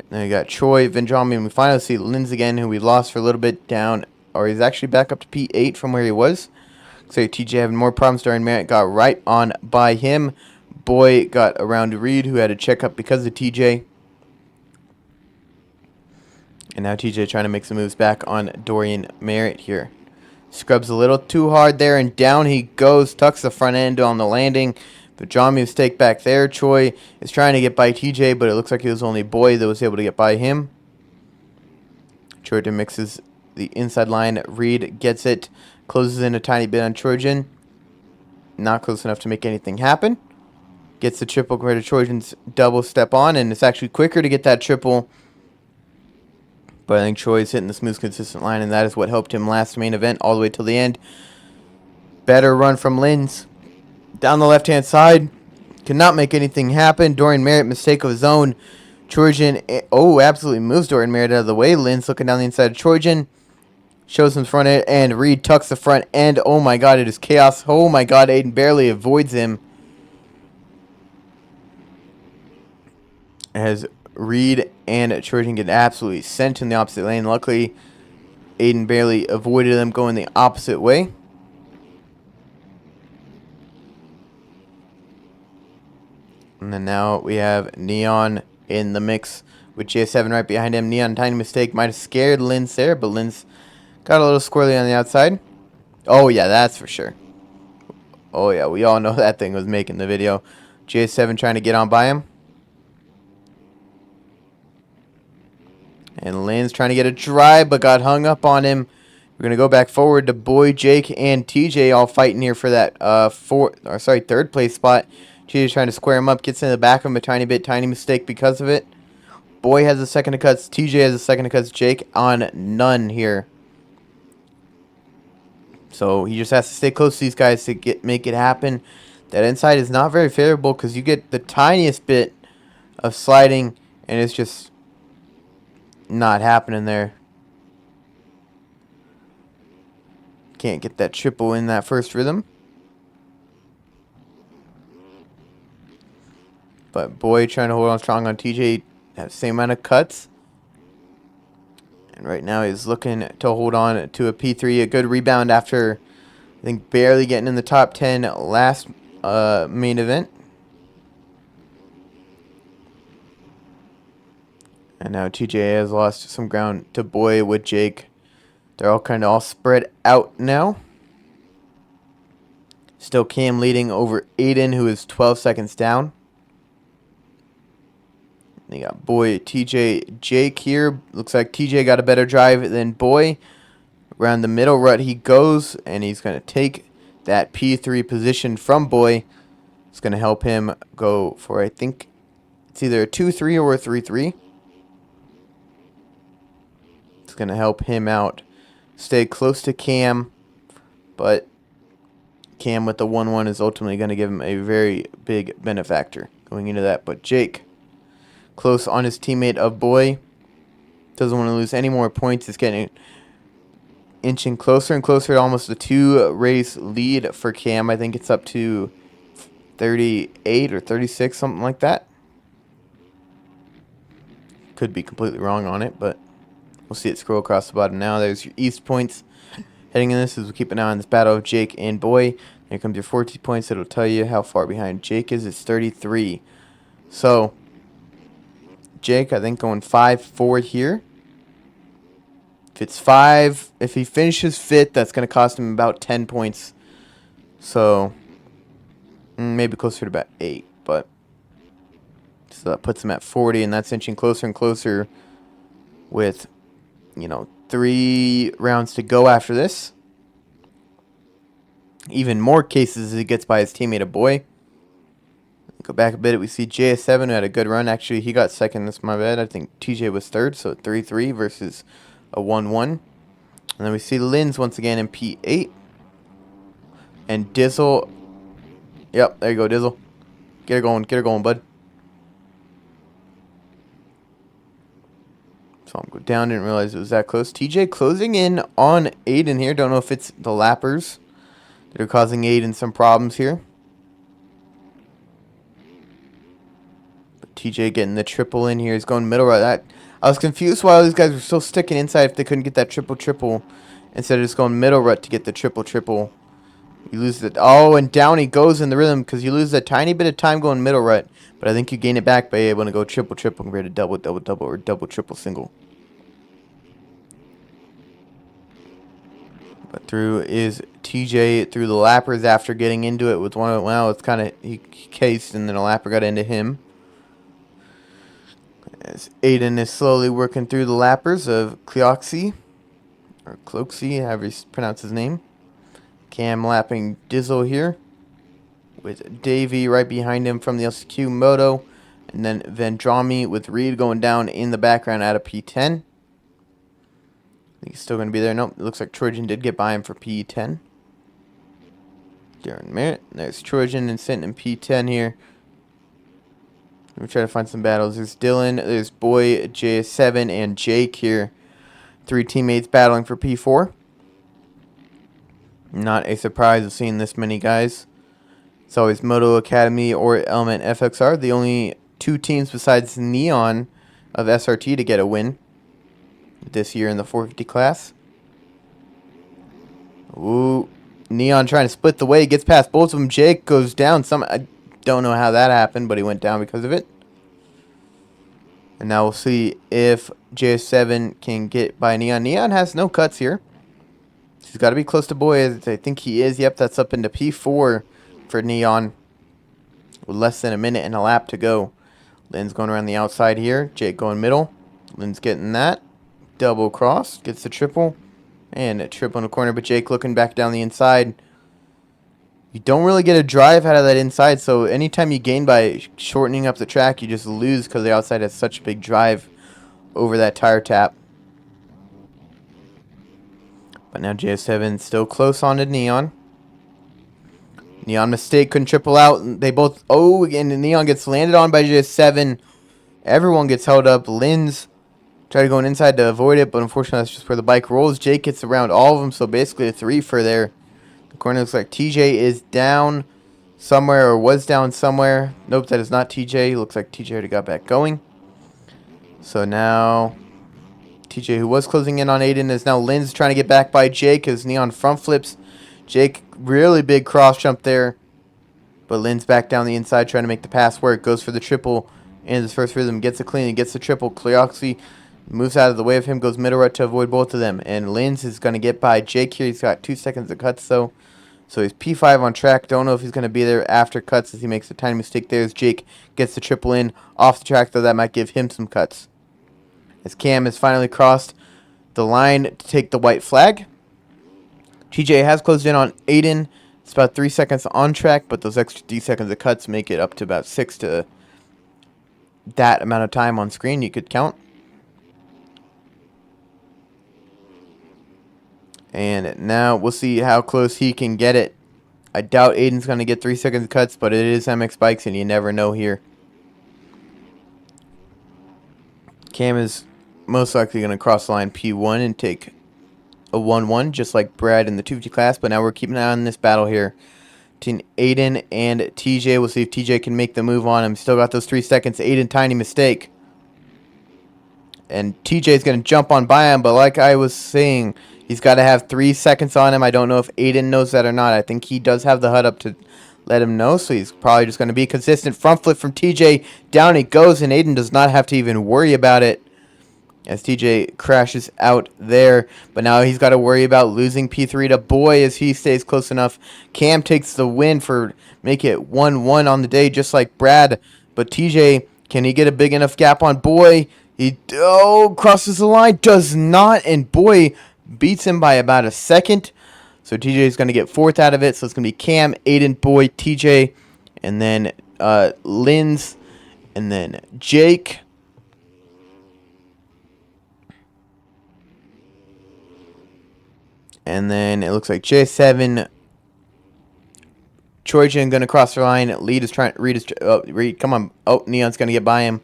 Then we got Troy, Vendrami, and we finally see Linz again, who we lost for a little bit down. Or he's actually back up to P8 from where he was. So TJ having more problems. Dorian Merritt got right on by him. Boy got around Reed, who had to check up because of TJ. And now TJ trying to make some moves back on Dorian Merritt here. Scrubs a little too hard there, and down he goes. Tucks the front end on the landing. The John mistake back there. Troy is trying to get by TJ, but it looks like it was only Boy that was able to get by him. Trojan mixes the inside line. Reed gets it. Closes in a tiny bit on Trojan. Not close enough to make anything happen. Gets the triple compared to Trojan's double step on, and it's actually quicker to get that triple. But I think Troy's hitting the smooth, consistent line, and that is what helped him last main event all the way till the end. Better run from Linz. Down the left-hand side. Cannot make anything happen. Dorian Merritt, mistake of his own. Trojan, absolutely moves Dorian Merritt out of the way. Linz looking down the inside of Trojan. Shows him front end, and Reed tucks the front end. Oh my god, it is chaos. Oh my god, Aiden barely avoids him. As Reed and Trojan get absolutely sent in the opposite lane. Luckily, Aiden barely avoided them going the opposite way. And then now we have Neon in the mix with J7 right behind him. Neon, tiny mistake. Might have scared Linz there, but Linz got a little squirrely on the outside. Oh, yeah, that's for sure. Oh, yeah, we all know that thing was making the video. J7 trying to get on by him. And Linz trying to get a drive, but got hung up on him. We're going to go back forward to Boy, Jake, and TJ all fighting here for that third place spot. TJ's trying to square him up, gets in the back of him a tiny bit, tiny mistake because of it. Boy has a second to cuts, TJ has a second to cuts, Jake on none here. So he just has to stay close to these guys to make it happen. That inside is not very favorable because you get the tiniest bit of sliding, and it's just not happening there. Can't get that triple in that first rhythm. But Boy trying to hold on strong on TJ. Have the same amount of cuts. And right now he's looking to hold on to a P3. A good rebound after, I think, barely getting in the top 10 last main event. And now TJ has lost some ground to Boy with Jake. They're all kind of all spread out now. Still Cam leading over Aiden, who is 12 seconds down. They got Boy, TJ, Jake here. Looks like TJ got a better drive than Boy. Around the middle rut he goes, and he's going to take that P3 position from Boy. It's going to help him go for, I think, it's either a 2-3 or a 3-3. It's going to help him out. Stay close to Cam, but Cam with the 1-1 is ultimately going to give him a very big benefactor going into that. But Jake, close on his teammate of Boy. Doesn't want to lose any more points. It's getting inching closer and closer to almost a 2-race lead for Cam. I think it's up to 38 or 36, something like that. Could be completely wrong on it, but we'll see it scroll across the bottom now. There's your East points. Heading in this as we keep an eye on this battle of Jake and Boy. Here comes your 40 points. It'll tell you how far behind Jake is. It's 33. So Jake, I think, going 5-4 here. If it's 5, if he finishes 5th, that's going to cost him about 10 points. So maybe closer to about 8, but so that puts him at 40, and that's inching closer and closer with, 3 rounds to go after this. Even more cases as he gets by his teammate, a Boy. Go back a bit, we see JS7 who had a good run. Actually, he got second, that's my bad. I think TJ was third, so 3-3 versus a 1-1. And then we see Linz once again in P8. And Dizzle. Yep, there you go, Dizzle. Get her going, bud. So I'm go down, didn't realize it was that close. TJ closing in on Aiden here. Don't know if it's the lappers that are causing Aiden some problems here. But TJ getting the triple in here. He's going middle right. I was confused why all these guys were still sticking inside if they couldn't get that triple instead of just going middle rut to get the triple. You lose the and down he goes in the rhythm because you lose a tiny bit of time going middle rut, but I think you gain it back by able to go triple compared to double or double triple single. But through is TJ through the lappers after getting into it with one. Well, it's kind of he cased and then a lapper got into him. As Aiden is slowly working through the lappers of Cloxy, or Cloxy, however you pronounce his name. Cam lapping Dizzle here, with Davey right behind him from the LCQ Moto, and then Vendrami with Reed going down in the background at a P10. I think he's still going to be there. Nope, it looks like Trojan did get by him for P10. Darren Merritt, there's Trojan and sitting in P10 here. Let me try to find some battles. There's Dylan, there's Boy, JS7, and Jake here. 3 teammates battling for P4. Not a surprise of seeing this many guys. It's always Moto Academy or Element FXR. The only 2 teams besides Neon of SRT to get a win this year in the 450 class. Ooh, Neon trying to split the way. Gets past both of them. Jake goes down. I don't know how that happened, but he went down because of it. And now we'll see if JS7 can get by Neon. Neon has no cuts here. He's got to be close to Boy. I think he is. Yep, that's up into P4 for Neon. With less than a minute and a lap to go. Lynn's going around the outside here. Jake going middle. Lynn's getting that. Double cross. Gets the triple. And a triple in the corner. But Jake looking back down the inside. You don't really get a drive out of that inside, so anytime you gain by shortening up the track, you just lose because the outside has such a big drive over that tire tap. But now JS7 still close on to Neon. Neon mistake, couldn't triple out. They both, and Neon gets landed on by JS7. Everyone gets held up. Linz tried going inside to avoid it, but unfortunately that's just where the bike rolls. Jake gets around all of them, so basically a 3 for there. The corner looks like TJ is down somewhere or was down somewhere. Nope, that is not TJ. Looks like TJ already got back going. So now TJ, who was closing in on Aiden, is now Linz trying to get back by Jake as Neon front flips. Jake, really big cross jump there. But Linz back down the inside trying to make the pass work. Goes for the triple in his first rhythm. Gets a clean and gets the triple. Cleoxy moves out of the way of him. Goes middle right to avoid both of them. And Linz is going to get by Jake here. He's got 2 seconds of cuts though. So he's P5 on track. Don't know if he's going to be there after cuts as he makes a tiny mistake there as Jake gets the triple in. Off the track though, that might give him some cuts. As Cam has finally crossed the line to take the white flag. TJ has closed in on Aiden. It's about 3 seconds on track, but those extra 3 seconds of cuts make it up to about 6 to that amount of time on screen you could count. And now we'll see how close he can get it. I doubt Aiden's going to get 3 seconds of cuts, but it is MX Bikes, and you never know here. Cam is most likely going to cross the line P1 and take a 1-1, just like Brad in the 250 class. But now we're keeping an eye on this battle here between Aiden and TJ. We'll see if TJ can make the move on him. Still got those 3 seconds. Aiden, tiny mistake. And TJ's going to jump on by him, but like I was saying, he's got to have 3 seconds on him. I don't know if Aiden knows that or not. I think he does have the HUD up to let him know, so he's probably just going to be consistent. Front flip from TJ. Down he goes, and Aiden does not have to even worry about it as TJ crashes out there. But now he's got to worry about losing P3 to Boy as he stays close enough. Cam takes the win for make it 1-1 on the day, just like Brad. But TJ, can he get a big enough gap on Boy? He crosses the line, does not, and Boy beats him by about a second. So TJ is going to get 4th out of it. So it's going to be Cam, Aiden, Boy, TJ, and then Linz, and then Jake. And then it looks like J7. Trojan going to cross the line. Reed is trying. Reed, come on. Oh, Neon's going to get by him.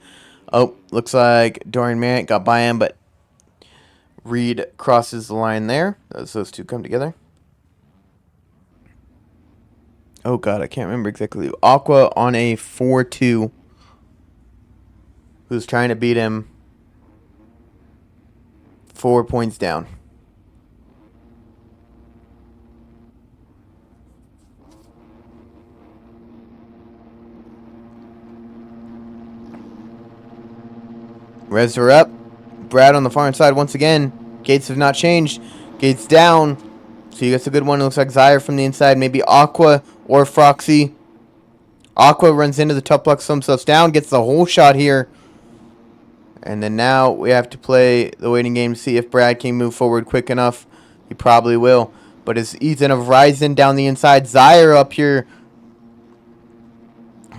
Oh, looks like Dorian Merritt got by him, but Reed crosses the line there. Those two come together. Oh, God, I can't remember exactly. Aqua on a 4-2. Who's trying to beat him 4 points down. Revs are up. Brad on the far side once again. Gates have not changed. Gates down. So you got a good one. It looks like Zyre from the inside. Maybe Aqua or Froxy. Aqua runs into the top block, some stuff's down. Gets the whole shot here. And then now we have to play the waiting game to see if Brad can move forward quick enough. He probably will. But it's Ethan of Ryzen down the inside. Zyre up here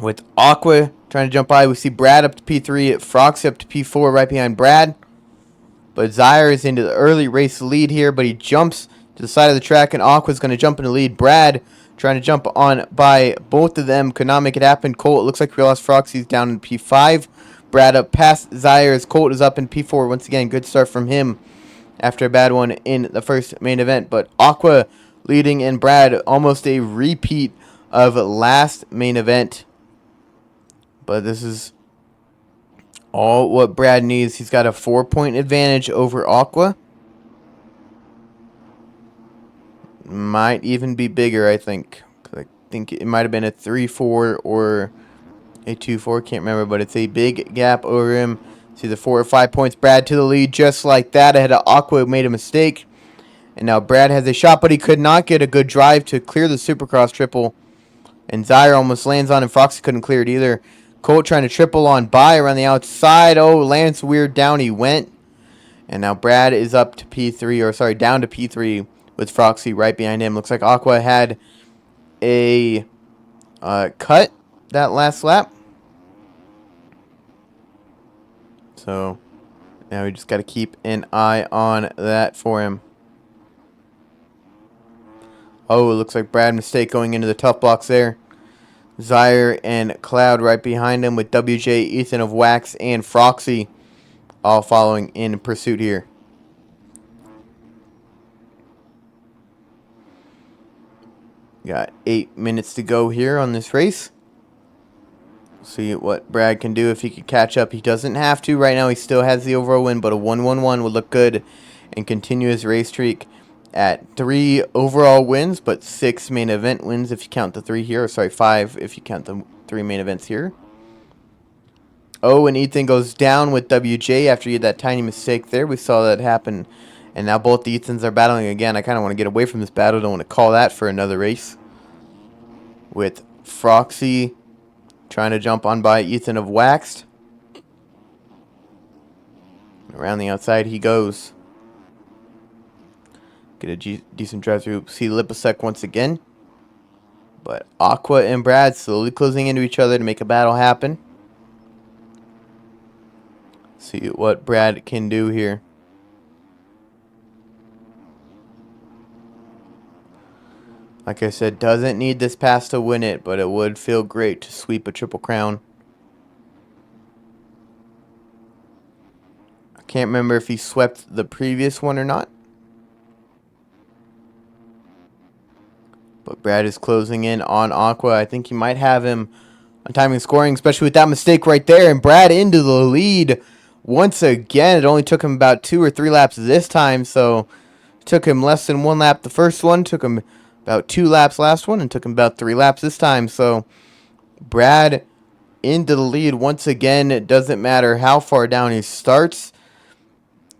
with Aqua trying to jump by. We see Brad up to P3. Froxy up to P4 right behind Brad. But Zyre is into the early race lead here. But he jumps to the side of the track. And Aqua's going to jump in the lead. Brad trying to jump on by both of them. Could not make it happen. Colt, it looks like we lost Froxy's down in P5. Brad up past Zyre as Colt is up in P4. Once again, good start from him after a bad one in the first main event. But Aqua leading and Brad almost a repeat of last main event. But this is all what Brad needs. He's got a 4-point advantage over Aqua. Might even be bigger, I think. I think it might have been a 3-4 or a 2-4. Can't remember, but it's a big gap over him. See the 4 or 5 points. Brad to the lead just like that. Ahead of Aqua, made a mistake. And now Brad has a shot, but he could not get a good drive to clear the Supercross triple. And Zyre almost lands on him. Foxy couldn't clear it either. Colt trying to triple on by around the outside. Oh, lands weird down. He went. And now Brad is up to P3, or sorry, down to P3 with Froxy right behind him. Looks like Aqua had a cut that last lap. So now we just got to keep an eye on that for him. Oh, it looks like Brad mistake going into the tough blocks there. Zyre and Cloud right behind him with WJ, Ethan of Wax, and Froxy all following in pursuit here. Got 8 minutes to go here on this race. See what Brad can do if he could catch up. He doesn't have to. Right now he still has the overall win, but a 1-1-1 would look good and continue his race streak at 3 overall wins, but 6 main event wins if you count the 3 here. Or sorry, 5 if you count the 3 main events here. Oh, and Ethan goes down with WJ after he had that tiny mistake there. We saw that happen. And now both the Ethans are battling again. I kind of want to get away from this battle. Don't want to call that for another race. With Froxy trying to jump on by Ethan of Waxed. Around the outside he goes. Get a decent drive through. See Lipasek once again. But Aqua and Brad slowly closing into each other to make a battle happen. See what Brad can do here. Like I said, doesn't need this pass to win it, but it would feel great to sweep a triple crown. I can't remember if he swept the previous one or not. But Brad is closing in on Aqua. I think he might have him on timing scoring, especially with that mistake right there. And Brad into the lead once again. It only took him about 2 or 3 laps this time, so it took him less than 1 lap the first one. Took him about 2 laps last one, and took him about 3 laps this time. So Brad into the lead once again. It doesn't matter how far down he starts.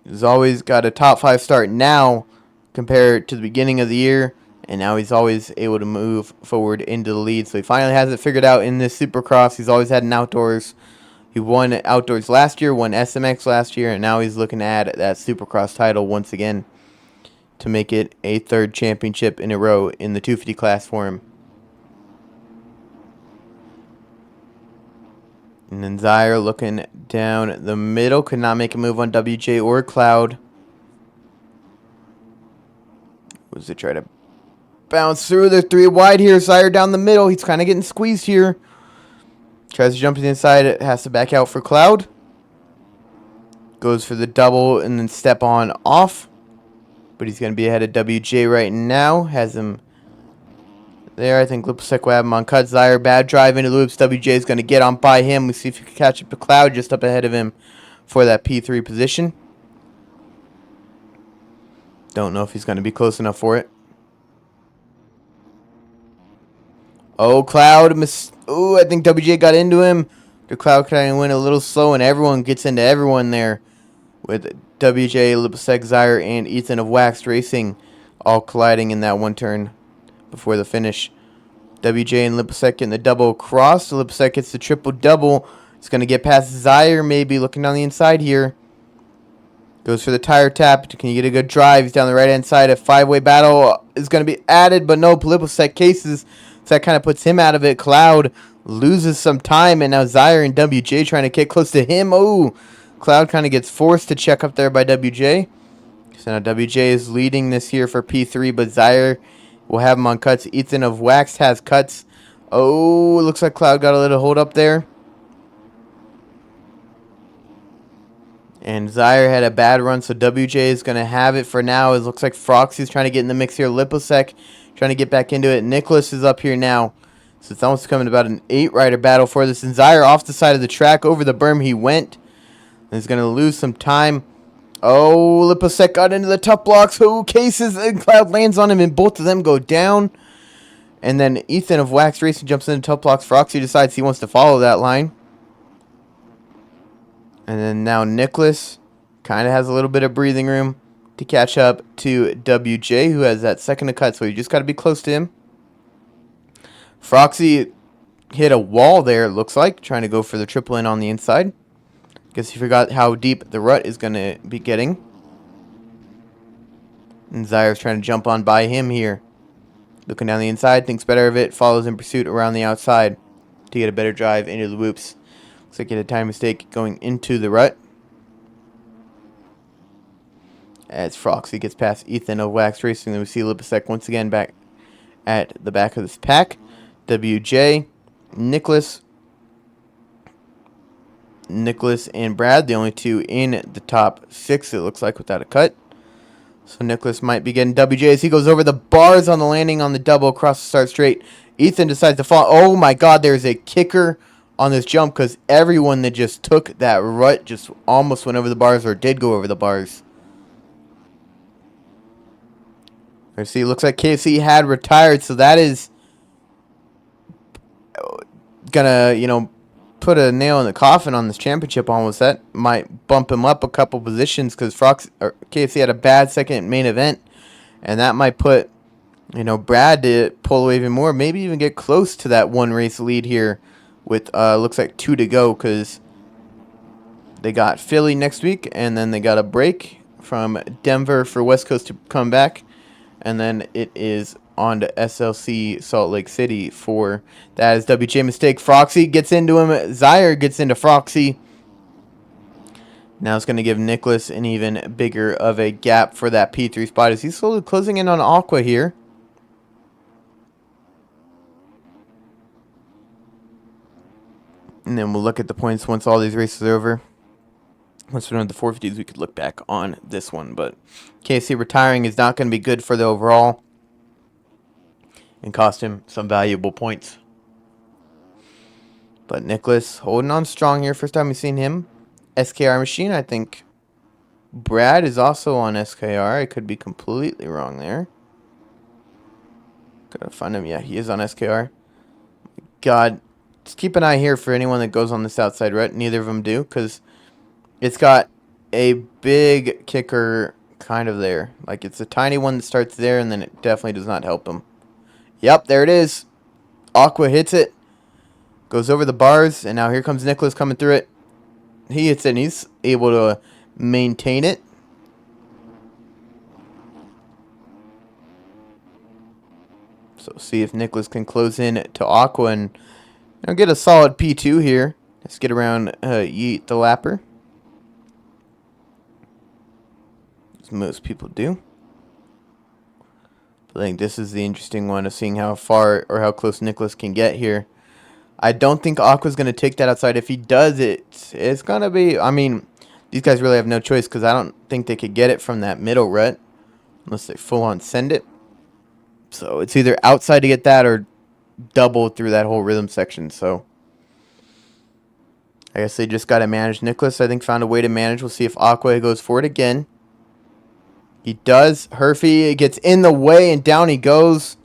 He's always got a top 5 start now compared to the beginning of the year. And now he's always able to move forward into the lead. So he finally has it figured out in this Supercross. He's always had an outdoors. He won outdoors last year, won SMX last year, and now he's looking to add that Supercross title once again to make it a 3rd championship in a row in the 250 class for him. And then Zyre looking down the middle. Could not make a move on WJ or Cloud. Was it try to bounce through the 3 wide here? Zaire down the middle. He's kind of getting squeezed here. Tries to jump to the inside. It has to back out for Cloud. Goes for the double and then step on off. But he's going to be ahead of WJ right now. Has him there. I think Lipsec will have him on cut. Zaire, bad drive into loops. WJ is going to get on by him. We see if he can catch up to Cloud just up ahead of him for that P3 position. Don't know if he's going to be close enough for it. Oh, Cloud. I think WJ got into him. The Cloud kind of went a little slow, and everyone gets into everyone there. With WJ, Lipsec, Zaire, and Ethan of Waxed Racing all colliding in that one turn before the finish. WJ and Lipsec getting the double cross. Lipsec gets the triple double. He's going to get past Zaire, maybe looking on the inside here. Goes for the tire tap. Can you get a good drive? He's down the right-hand side. A 5-way battle is going to be added, but no, Lipsec cases. So that kind of puts him out of it. Cloud loses some time, and now Zaire and WJ trying to get close to him. Oh, Cloud kind of gets forced to check up there by WJ. So now WJ is leading this here for P3, but Zaire will have him on cuts. Ethan of Wax has cuts. Oh, it looks like Cloud got a little hold up there. And Zaire had a bad run, so WJ is going to have it for now. It looks like Froxy's trying to get in the mix here. Liposek trying to get back into it. Nicholas is up here now. So it's almost coming about an 8-rider battle for this. And Zaire off the side of the track. Over the berm he went. And he's going to lose some time. Oh, Liposek got into the tough blocks. Oh, cases, and Cloud lands on him, and both of them go down. And then Ethan of Wax Racing jumps into tough blocks. Froxy decides he wants to follow that line. And then now Nicholas kind of has a little bit of breathing room to catch up to WJ, who has that second to cut, so you just got to be close to him. Froxy hit a wall there, it looks like, trying to go for the triple in on the inside. Guess he forgot how deep the rut is going to be getting. And Zaire's trying to jump on by him here. Looking down the inside, thinks better of it, follows in pursuit around the outside to get a better drive into the whoops. Looks like he had a time mistake going into the rut. As Froxy gets past Ethan of Wax Racing, then we see Liposek once again back at the back of this pack. WJ, Nicholas, and Brad, the only two in the top 6, it looks like, without a cut. So Nicholas might be getting WJ as he goes over the bars on the landing on the double across the start straight. Ethan decides to fall. Oh my God, there's a kicker on this jump because everyone that just took that rut just almost went over the bars or did go over the bars. Let's see, looks like KFC had retired, so that is gonna, put a nail in the coffin on this championship almost. That might bump him up a couple positions because KFC had a bad second main event, and that might put, Brad to pull away even more, maybe even get close to that one race lead here with, looks like 2 to go because they got Philly next week, and then they got a break from Denver for West Coast to come back. And then it is on to SLC Salt Lake City for that is WJ mistake. Froxy gets into him. Zaire gets into Froxy. Now it's going to give Nicholas an even bigger of a gap for that P3 spot as he's slowly closing in on Aqua here. And then we'll look at the points once all these races are over. Once we're done with the 450s, we could look back on this one. But KC retiring is not going to be good for the overall and cost him some valuable points. But Nicholas holding on strong here. First time we've seen him. SKR machine, I think Brad is also on SKR. I could be completely wrong there. Gotta find him. Yeah, he is on SKR. God, just keep an eye here for anyone that goes on this outside rut. Neither of them do because it's got a big kicker kind of there. Like, it's a tiny one that starts there, and then it definitely does not help him. Yep, there it is. Aqua hits it. Goes over the bars, and now here comes Nicholas coming through it. He hits it, and he's able to maintain it. So see if Nicholas can close in to Aqua and get a solid P2 here. Let's get around Yeet the Lapper. Most people do. I think this is the interesting one of seeing how far or how close Nicholas can get here. I don't think Aqua's going to take that outside. If he does, it's going to be... I mean, these guys really have no choice because I don't think they could get it from that middle rut unless they full-on send it. So it's either outside to get that or double through that whole rhythm section. So I guess they just got to manage. Nicholas, I think, found a way to manage. We'll see if Aqua goes for it again. He does. Herfy gets in the way, and down he goes.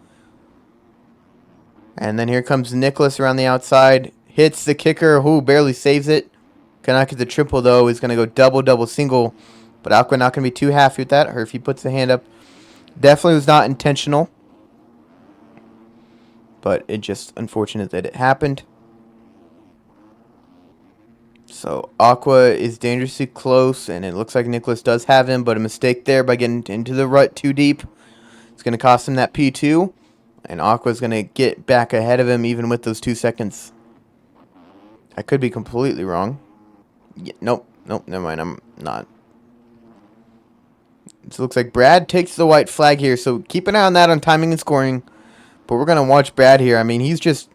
And then here comes Nicholas around the outside. Hits the kicker, who barely saves it. Cannot get the triple, though. He's going to go double, double, single. But Aqua not going to be too happy with that. Herfy puts the hand up. Definitely was not intentional. But it's just unfortunate that it happened. So Aqua is dangerously close, and it looks like Nicholas does have him, but a mistake there by getting into the rut too deep. It's going to cost him that P2, and Aqua's going to get back ahead of him even with those 2 seconds. I could be completely wrong. Yeah, nope, never mind, I'm not. So it looks like Brad takes the white flag here, so keep an eye on that on timing and scoring. But we're going to watch Brad here. I mean, he's just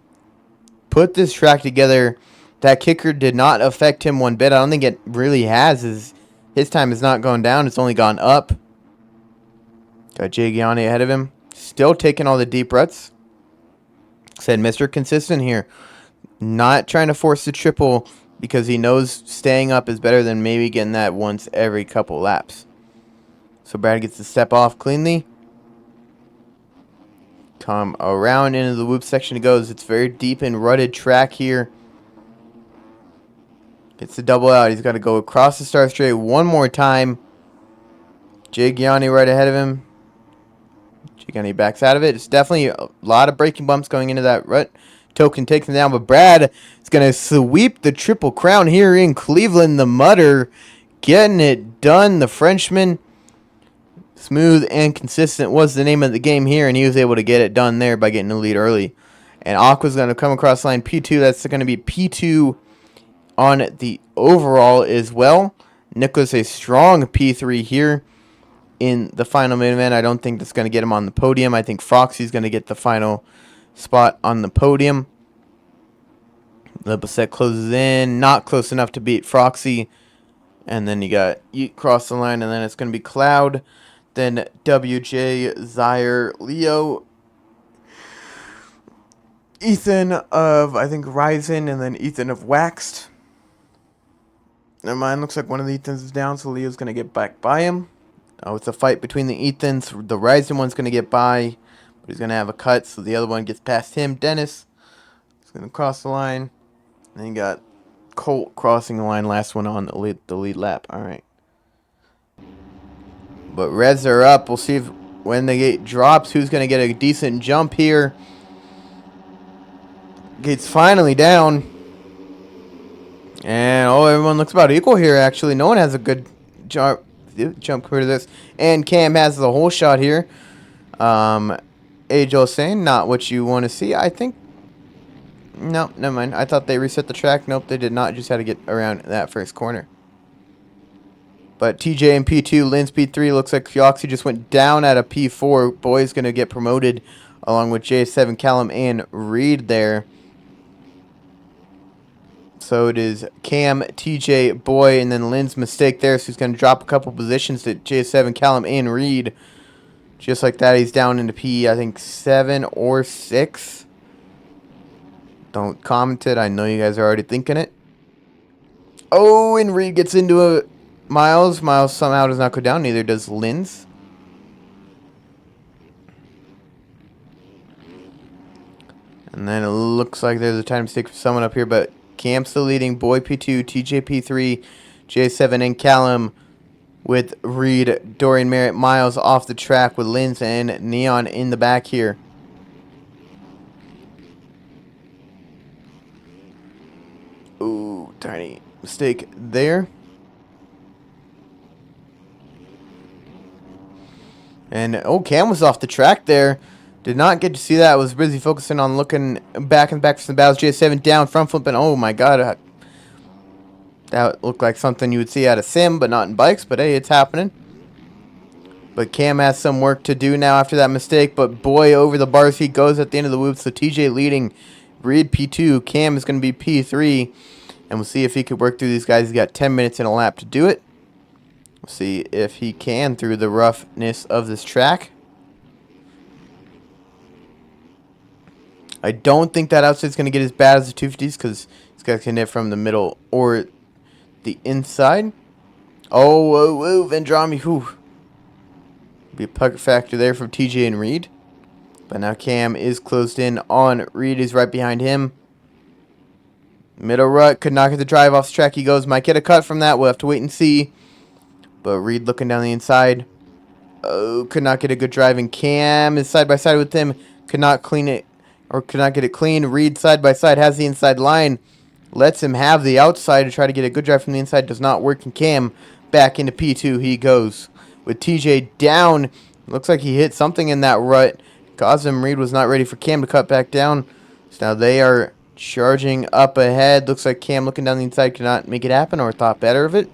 put this track together. That kicker did not affect him one bit. I don't think it really has. His time has not gone down. It's only gone up. Got Jay Gianni ahead of him. Still taking all the deep ruts. Said Mr. Consistent here. Not trying to force the triple because he knows staying up is better than maybe getting that once every couple laps. So Brad gets to step off cleanly. Come around into the whoop section it goes. It's very deep and rutted track here. Gets the double out. He's got to go across the start straight one more time. Jay Gianni right ahead of him. Jay Gianni backs out of it. It's definitely a lot of braking bumps going into that rut. Token takes him down, but Brad is going to sweep the Triple Crown here in Cleveland. The Mutter getting it done. The Frenchman, smooth and consistent was the name of the game here, and he was able to get it done there by getting the lead early. And Aqua's going to come across line P2. That's going to be P2 on the overall as well. Nicholas a strong P3 here in the final main event. I don't think that's going to get him on the podium. I think Froxy's going to get the final spot on the podium. Liposet closes in. Not close enough to beat Froxy. And then you got Yeet cross the line, and then it's going to be Cloud. Then WJ, Zaire, Leo, Ethan of, I think, Ryzen, and then Ethan of Waxed. Never mind, looks like one of the Ethans is down, so Leo's going to get back by him. Oh, it's a fight between the Ethans. The Ryzen one's going to get by, but he's going to have a cut, so the other one gets past him. Dennis is going to cross the line. And then you got Colt crossing the line, last one on the lead lap. All right. But Reds are up. We'll see if when the gate drops, who's going to get a decent jump here. Gate's finally down. And, everyone looks about equal here, actually. No one has a good jump compared to this. And Cam has the whole shot here. Joel saying, not what you want to see, I think. No, never mind. I thought they reset the track. Nope, they did not. Just had to get around that first corner. But TJ and P2, Lynn's P3. Looks like Fioxy just went down at a P4. Boy's going to get promoted along with J7, Callum, and Reed there. So it is Cam, TJ, Boy, and then Lynn's mistake there. So he's going to drop a couple positions to J7, Callum, and Reed. Just like that, he's down into P, I think, 7 or 6. Don't comment it. I know you guys are already thinking it. Oh, and Reed gets into a Miles. Miles somehow does not go down. Neither does Lynn's. And then it looks like there's a time mistake for someone up here, but Cam's still leading. Boy P2, TJ P3, J7, and Callum with Reed, Dorian Merritt, Miles off the track with Lynn's and Neon in the back here. Ooh, tiny mistake there. And, Cam was off the track there. Did not get to see that. Was busy focusing on looking back and back for some battles. J7 down, front flipping. Oh, my God. That looked like something you would see out of Sim, but not in bikes. But, hey, it's happening. But Cam has some work to do now after that mistake. But boy, over the bars he goes at the end of the whoop. So TJ leading. Reed P2. Cam is going to be P3. And we'll see if he could work through these guys. He's got 10 minutes in a lap to do it. We'll see if he can through the roughness of this track. I don't think that outside's going to get as bad as the 250s because this guy can hit from the middle or the inside. Oh, whoa, whoa, Vendrami, whew. Be a pucker factor there from TJ and Reed. But now Cam is closed in on Reed. Is right behind him. Middle rut. Could not get the drive off the track. He goes. Might get a cut from that. We'll have to wait and see. But Reed looking down the inside. Oh, could not get a good drive. And Cam is side by side with him. Could not clean it. Or could not get it clean. Reed side by side. Has the inside line. Lets him have the outside to try to get a good drive from the inside. Does not work. And Cam back into P2. He goes. With TJ down. Looks like he hit something in that rut. Cosm Reed was not ready for Cam to cut back down. So now they are charging up ahead. Looks like Cam looking down the inside cannot make it happen or thought better of it.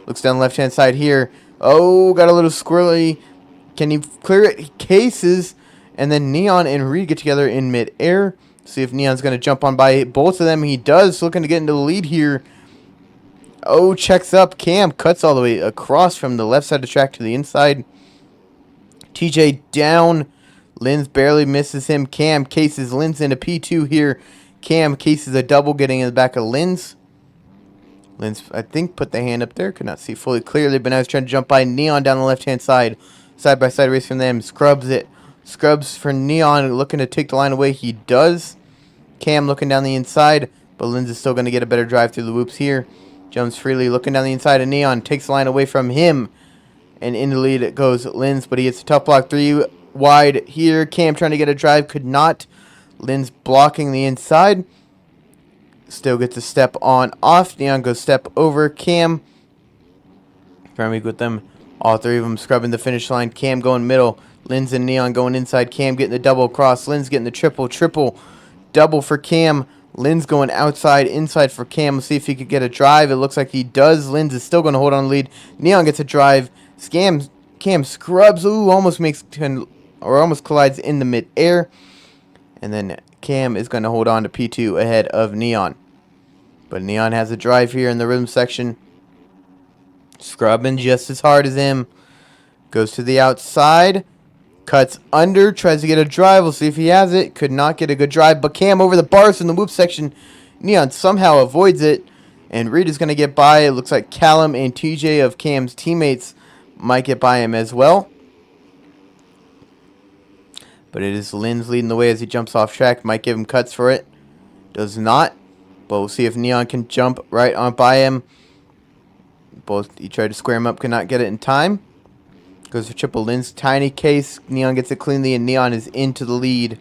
Looks down the left-hand side here. Oh, got a little squirrely. Can he clear it? He cases. And then Neon and Reed get together in mid-air. See if Neon's going to jump on by both of them. He does. Looking to get into the lead here. Oh, checks up. Cam cuts all the way across from the left side of the track to the inside. TJ down. Linz barely misses him. Cam cases Linz into P2 here. Cam cases a double getting in the back of Linz. Linz, I think, put the hand up there. Could not see fully clearly, but now he's trying to jump by Neon down the left-hand side. Side-by-side race from them. Scrubs it. Scrubs for Neon, looking to take the line away. He does. Cam looking down the inside, but Linz is still going to get a better drive through the whoops here. Jumps freely, looking down the inside of Neon. Takes the line away from him. And in the lead it goes Linz, but he gets a tough block 3 wide here. Cam trying to get a drive, could not. Linz blocking the inside. Still gets a step on off. Neon goes step over. Cam trying to make with them. All three of them scrubbing the finish line. Cam going middle. Linz and Neon going inside. Cam getting the double across. Linz getting the triple. Triple. Double for Cam. Linz going outside. Inside for Cam. Let's see if he could get a drive. It looks like he does. Linz is still going to hold on the lead. Neon gets a drive. Cam scrubs. Ooh, almost almost collides in the mid-air. And then Cam is going to hold on to P2 ahead of Neon. But Neon has a drive here in the rhythm section. Scrubbing just as hard as him. Goes to the outside. Cuts under. Tries to get a drive. We'll see if he has it. Could not get a good drive. But Cam over the bars in the whoop section. Neon somehow avoids it. And Reed is going to get by. It looks like Callum and TJ of Cam's teammates might get by him as well. But it is Linz leading the way as he jumps off track. Might give him cuts for it. Does not. But we'll see if Neon can jump right on by him. He tried to square him up. Could not get it in time. Goes for triple Linz. Tiny case. Neon gets it cleanly. And Neon is into the lead.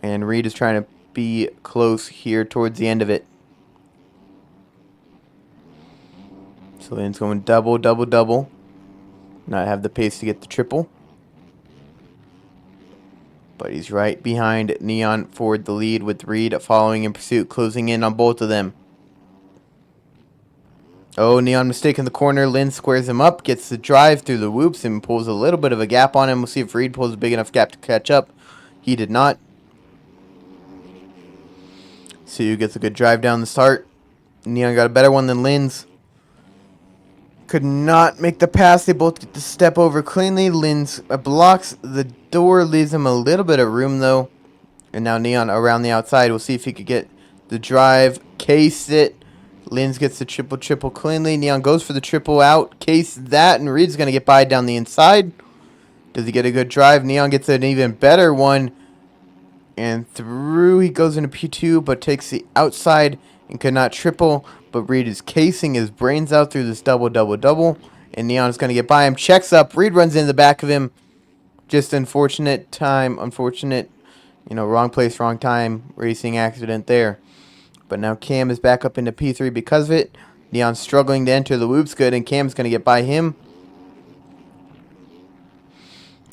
And Reed is trying to be close here towards the end of it. So Linz going double, double, double. Not have the pace to get the triple. But he's right behind Neon for the lead with Reed following in pursuit, closing in on both of them. Oh, Neon mistake in the corner. Linz squares him up, gets the drive through the whoops, and pulls a little bit of a gap on him. We'll see if Reed pulls a big enough gap to catch up. He did not. Siu gets a good drive down the start. Neon got a better one than Linz. Could not make the pass. They both get the step over cleanly. Linz blocks the door, leaves him a little bit of room though. And now Neon around the outside. We'll see if he could get the drive. Case it. Linz gets the triple cleanly. Neon goes for the triple out. Case that. And Reed's going to get by down the inside. Does he get a good drive? Neon gets an even better one. And through he goes into P2, but takes the outside and could not triple. But Reed is casing his brains out through this double, double, double. And Neon is going to get by him. Checks up. Reed runs into the back of him. Just unfortunate time. Unfortunate, wrong place, wrong time. Racing accident there. But now Cam is back up into P3 because of it. Neon's struggling to enter the whoops good. And Cam's going to get by him.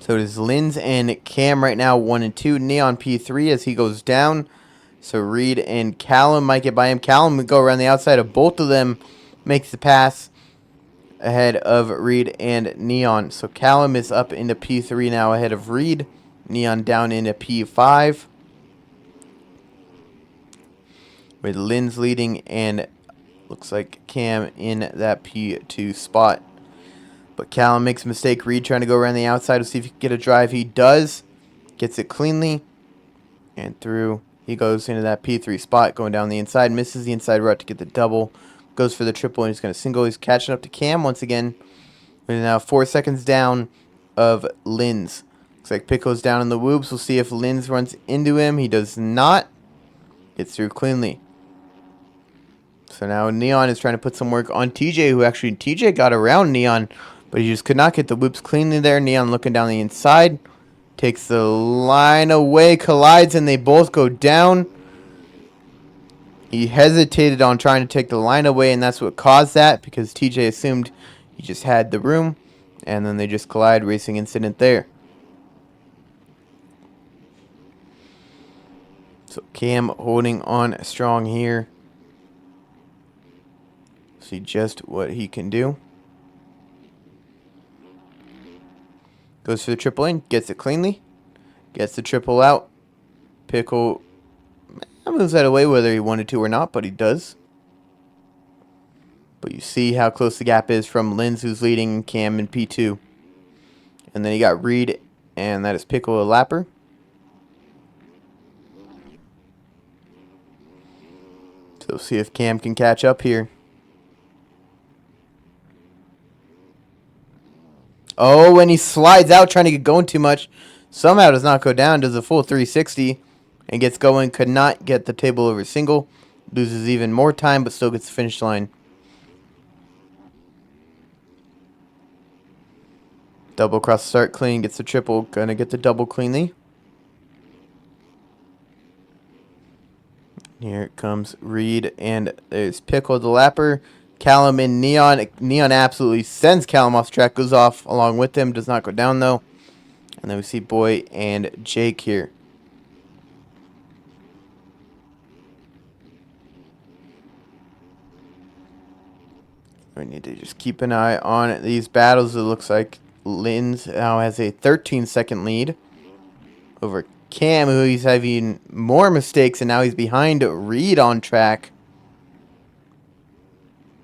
So it is Linz and Cam right now 1 and 2. Neon P3 as he goes down. So Reed and Callum might get by him. Callum would go around the outside of both of them. Makes the pass. ahead of Reed and Neon. So Callum is up into P3 now ahead of Reed. Neon down into P5. With Linz leading and looks like Cam in that P2 spot. But Callum makes a mistake. Reed trying to go around the outside to see if he can get a drive. He does. Gets it cleanly. And through. He goes into that P3 spot. Going down the inside. Misses the inside route to get the double. Goes for the triple and he's going to single. He's catching up to Cam once again. We're now 4 seconds down of Linz. Looks like Pico's down in the whoops. We'll see if Linz runs into him. He does not. Gets through cleanly. So now Neon is trying to put some work on TJ, who actually TJ got around Neon, but he just could not get the whoops cleanly there. Neon looking down the inside. Takes the line away, collides, and they both go down. He hesitated on trying to take the line away, and that's what caused that, because TJ assumed he just had the room, and then they just collide. Racing incident there. So Cam holding on strong here. See just what he can do. Goes for the triple in, gets it cleanly. Gets the triple out. Pickle moves that away whether he wanted to or not, but he does. But you see how close the gap is from Linz, who's leading Cam in P2. And then you got Reed, and that is Pickle a lapper. So see if Cam can catch up here. Oh, and he slides out trying to get going too much. Somehow does not go down, does a full 360 and gets going. Could not get the table over single. Loses even more time, but still gets the finish line. Double across the start clean, gets the triple. Gonna get the double cleanly. Here comes Reed, and there's Pickle the lapper. Callum and Neon. Neon absolutely sends Callum off track. Goes off along with him. Does not go down, though. And then we see Boy and Jake here. We need to just keep an eye on these battles. It looks like Linz now has a 13-second lead over Cam, who he's having more mistakes, and now he's behind Reed on track.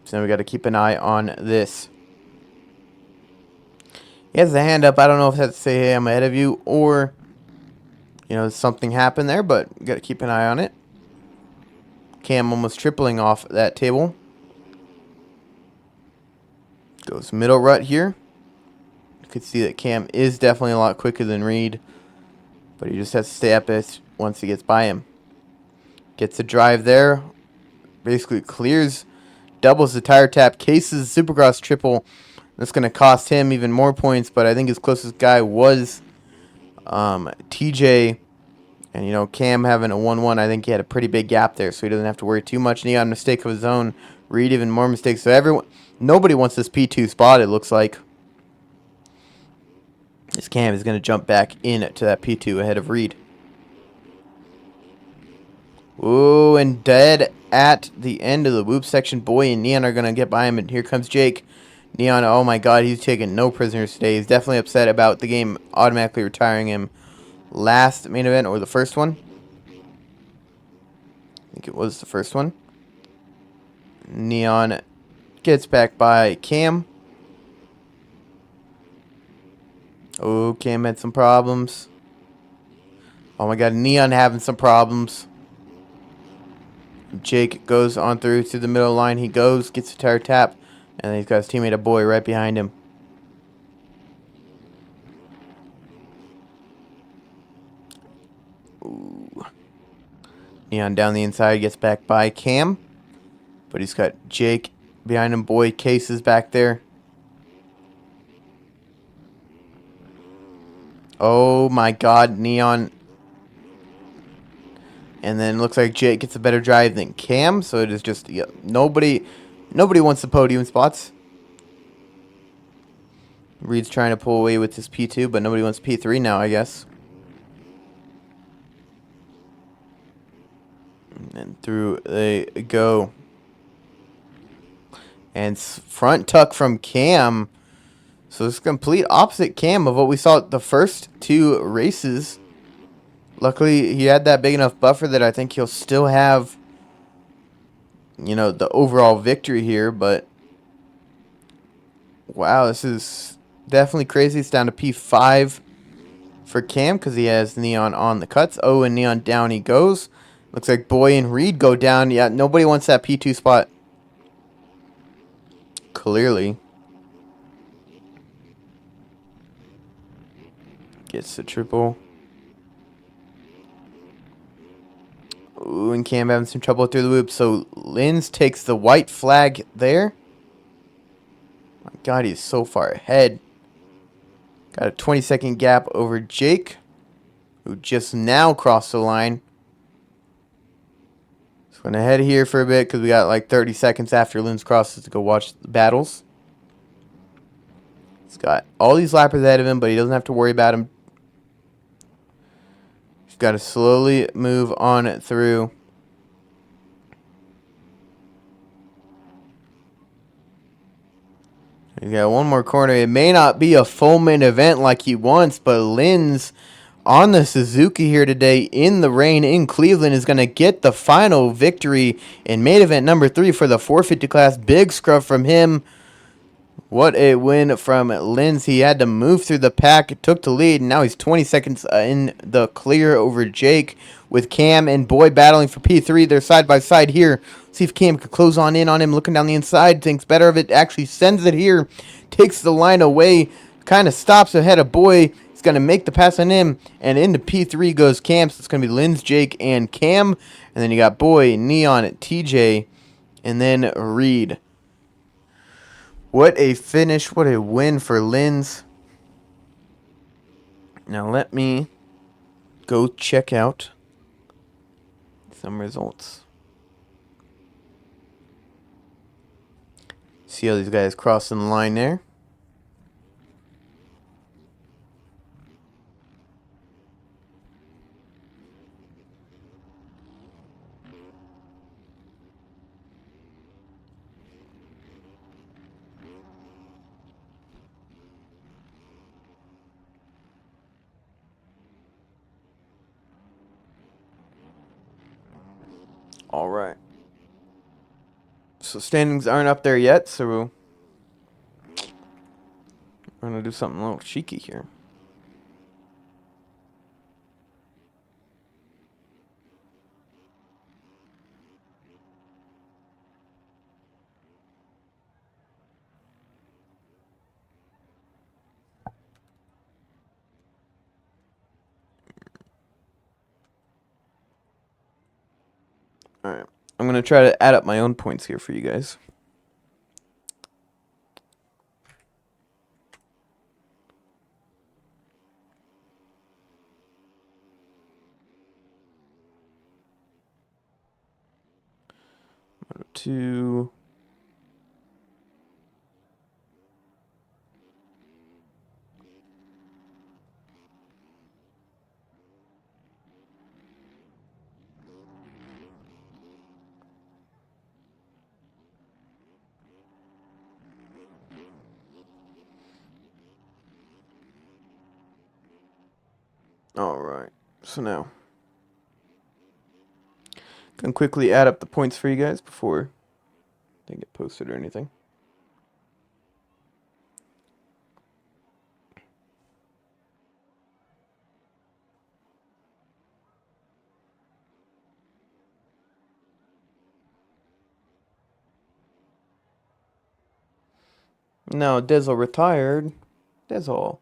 So we got to keep an eye on this. He has the hand up. I don't know if that's to say, hey, I'm ahead of you, or, you know, something happened there, but we got to keep an eye on it. Cam almost tripling off that table. Goes middle rut here. You could see that Cam is definitely a lot quicker than Reed, but he just has to stay up it once he gets by him. Gets a drive there. Basically clears, doubles the tire tap, cases the Supercross triple. That's going to cost him even more points, but I think his closest guy was TJ. And, you know, Cam having a 1-1, I think he had a pretty big gap there, so he doesn't have to worry too much. Neon mistake of his own. Reed even more mistakes. So nobody wants this P2 spot, it looks like. This Cam is going to jump back into that P2 ahead of Reed. Ooh, and dead at the end of the whoop section. Boy and Neon are going to get by him, and here comes Jake. Neon, oh my god, he's taking no prisoners today. He's definitely upset about the game automatically retiring him last main event, or the first one. I think it was the first one. Neon gets back by Cam. Oh, Cam had some problems. Oh my god, Neon having some problems. Jake goes on through to the middle line. He goes, gets a tire tap, and then he's got his teammate, a Boy, right behind him. Ooh. Neon down the inside, gets back by Cam. But he's got Jake behind him. Boy, cases back there. Oh my god, Neon. And then looks like Jake gets a better drive than Cam. So it is just, yeah, nobody wants the podium spots. Reed's trying to pull away with his P2, but nobody wants P3 now, I guess. And through they go. And front tuck from Cam. So it's complete opposite Cam of what we saw the first two races. Luckily, he had that big enough buffer that I think he'll still have, you know, the overall victory here. But, wow, this is definitely crazy. It's down to P5 for Cam because he has Neon on the cuts. Oh, and Neon down he goes. Looks like Boy and Reed go down. Yeah, nobody wants that P2 spot. Clearly. Gets the triple. Ooh, and Cam having some trouble through the loop. So Linz takes the white flag there. My God, he's so far ahead. Got a 20-second gap over Jake, who just now crossed the line. So going to head here for a bit because we got like 30 seconds after Linz crosses to go watch the battles. He's got all these lappers ahead of him, but he doesn't have to worry about him. He's got to slowly move on through. He's got one more corner. It may not be a full main event like he wants, but Linz on the Suzuki here today in the rain in Cleveland is going to get the final victory in main event number 3 for the 450 class. Big scrub from him. What a win from Linz. He had to move through the pack. It took the lead, and now he's 20 seconds in the clear over Jake with Cam and Boy battling for P3. They're side by side here. See if Cam can close on in on him. Looking down the inside, thinks better of it. Actually sends it here. Takes the line away. Kind of stops ahead of Boy. He's going to make the pass on him. And into P3 goes Cam. So it's going to be Linz, Jake, and Cam. And then you got Boy, Neon, TJ, and then Reed. What a finish. What a win for Linz. Now let me go check out some results. See how these guys crossing the line there. All right. So standings aren't up there yet, so we're going to do something a little cheeky here. All right. I'm going to try to add up my own points here for you guys. Moto 2. All right. So now, going to quickly add up the points for you guys before they get posted or anything. No, Dizzle retired. Dizzle.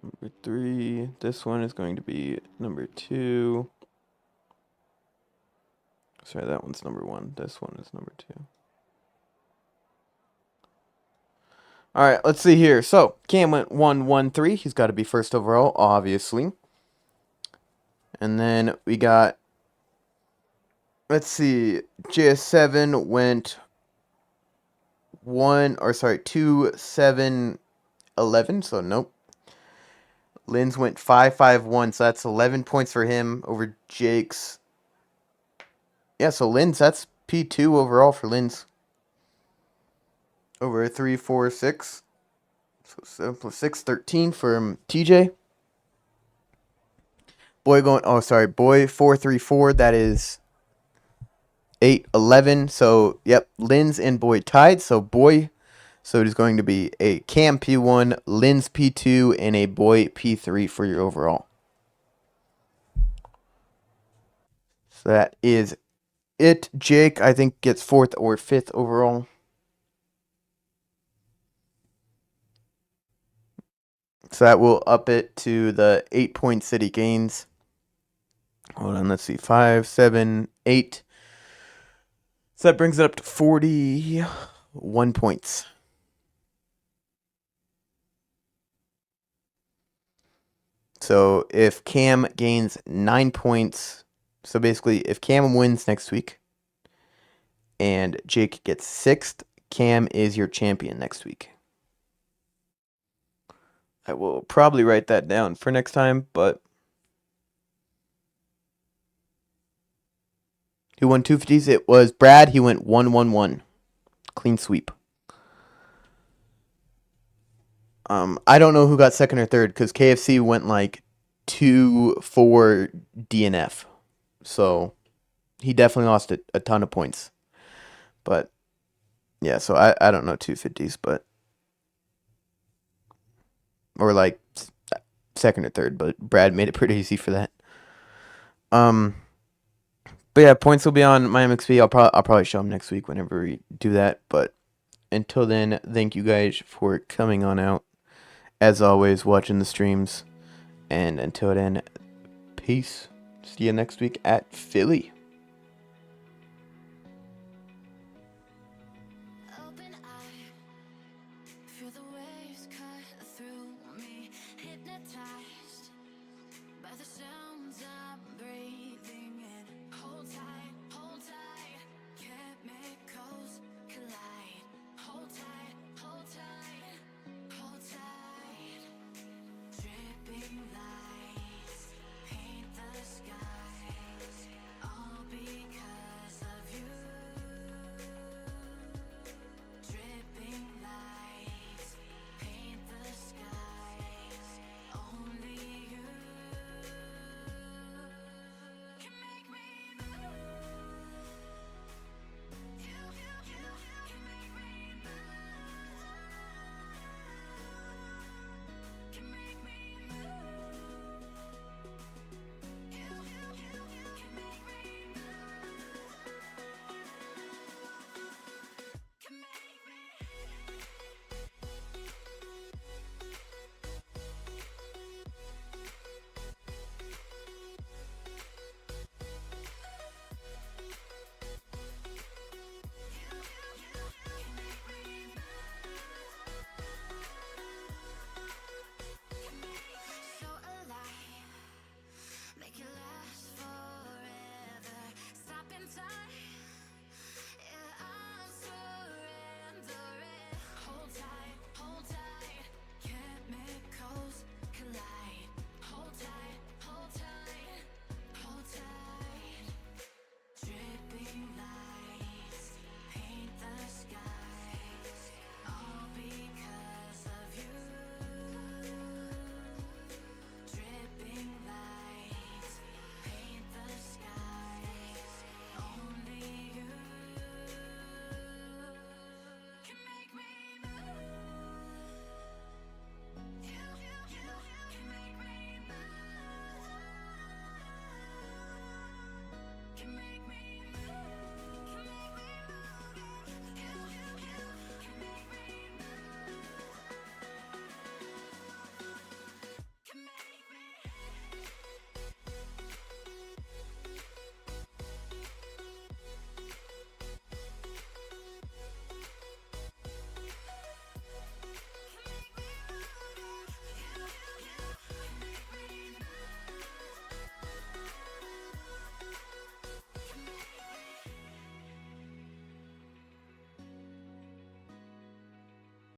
Number 3. This one is going to be number 2. Sorry, that one's number 1. This one is number 2. All right, let's see here. So, Cam went 1-1-3. He's got to be first overall, obviously. And then we got, let's see, JS7 went 2 7 11. So nope. Lynn's went 5 5 1. So that's 11 points for him over Jake's. Yeah, so Lynn's, that's P2 overall for Lynn's. Over 3 4 6. So 7 plus 6, 13 from TJ. Boy 4 3 4. That is 8 11. So, yep, Lynn's and Boy tied. So it is going to be a Cam P1, Lynn's P2, and a Boy P3 for your overall. So that is it. Jake, I think, gets 4th or 5th overall. So that will up it to the 8-point city gains. Hold on, let's see. 5, 7, 8. So that brings it up to 41 points. So if Cam gains 9 points, so basically if Cam wins next week and Jake gets 6th, Cam is your champion next week. I will probably write that down for next time, but who won 250s? It was Brad. He went 1-1-1. Clean sweep. I don't know who got 2nd or 3rd because KFC went like 2-4 DNF. So he definitely lost a ton of points. But yeah, so I don't know 250s, but or like 2nd or 3rd, but Brad made it pretty easy for that. But yeah, points will be on my MXP. I'll probably show them next week whenever we do that. But until then, thank you guys for coming on out. As always, watching the streams. And until then, peace. See you next week at Philly.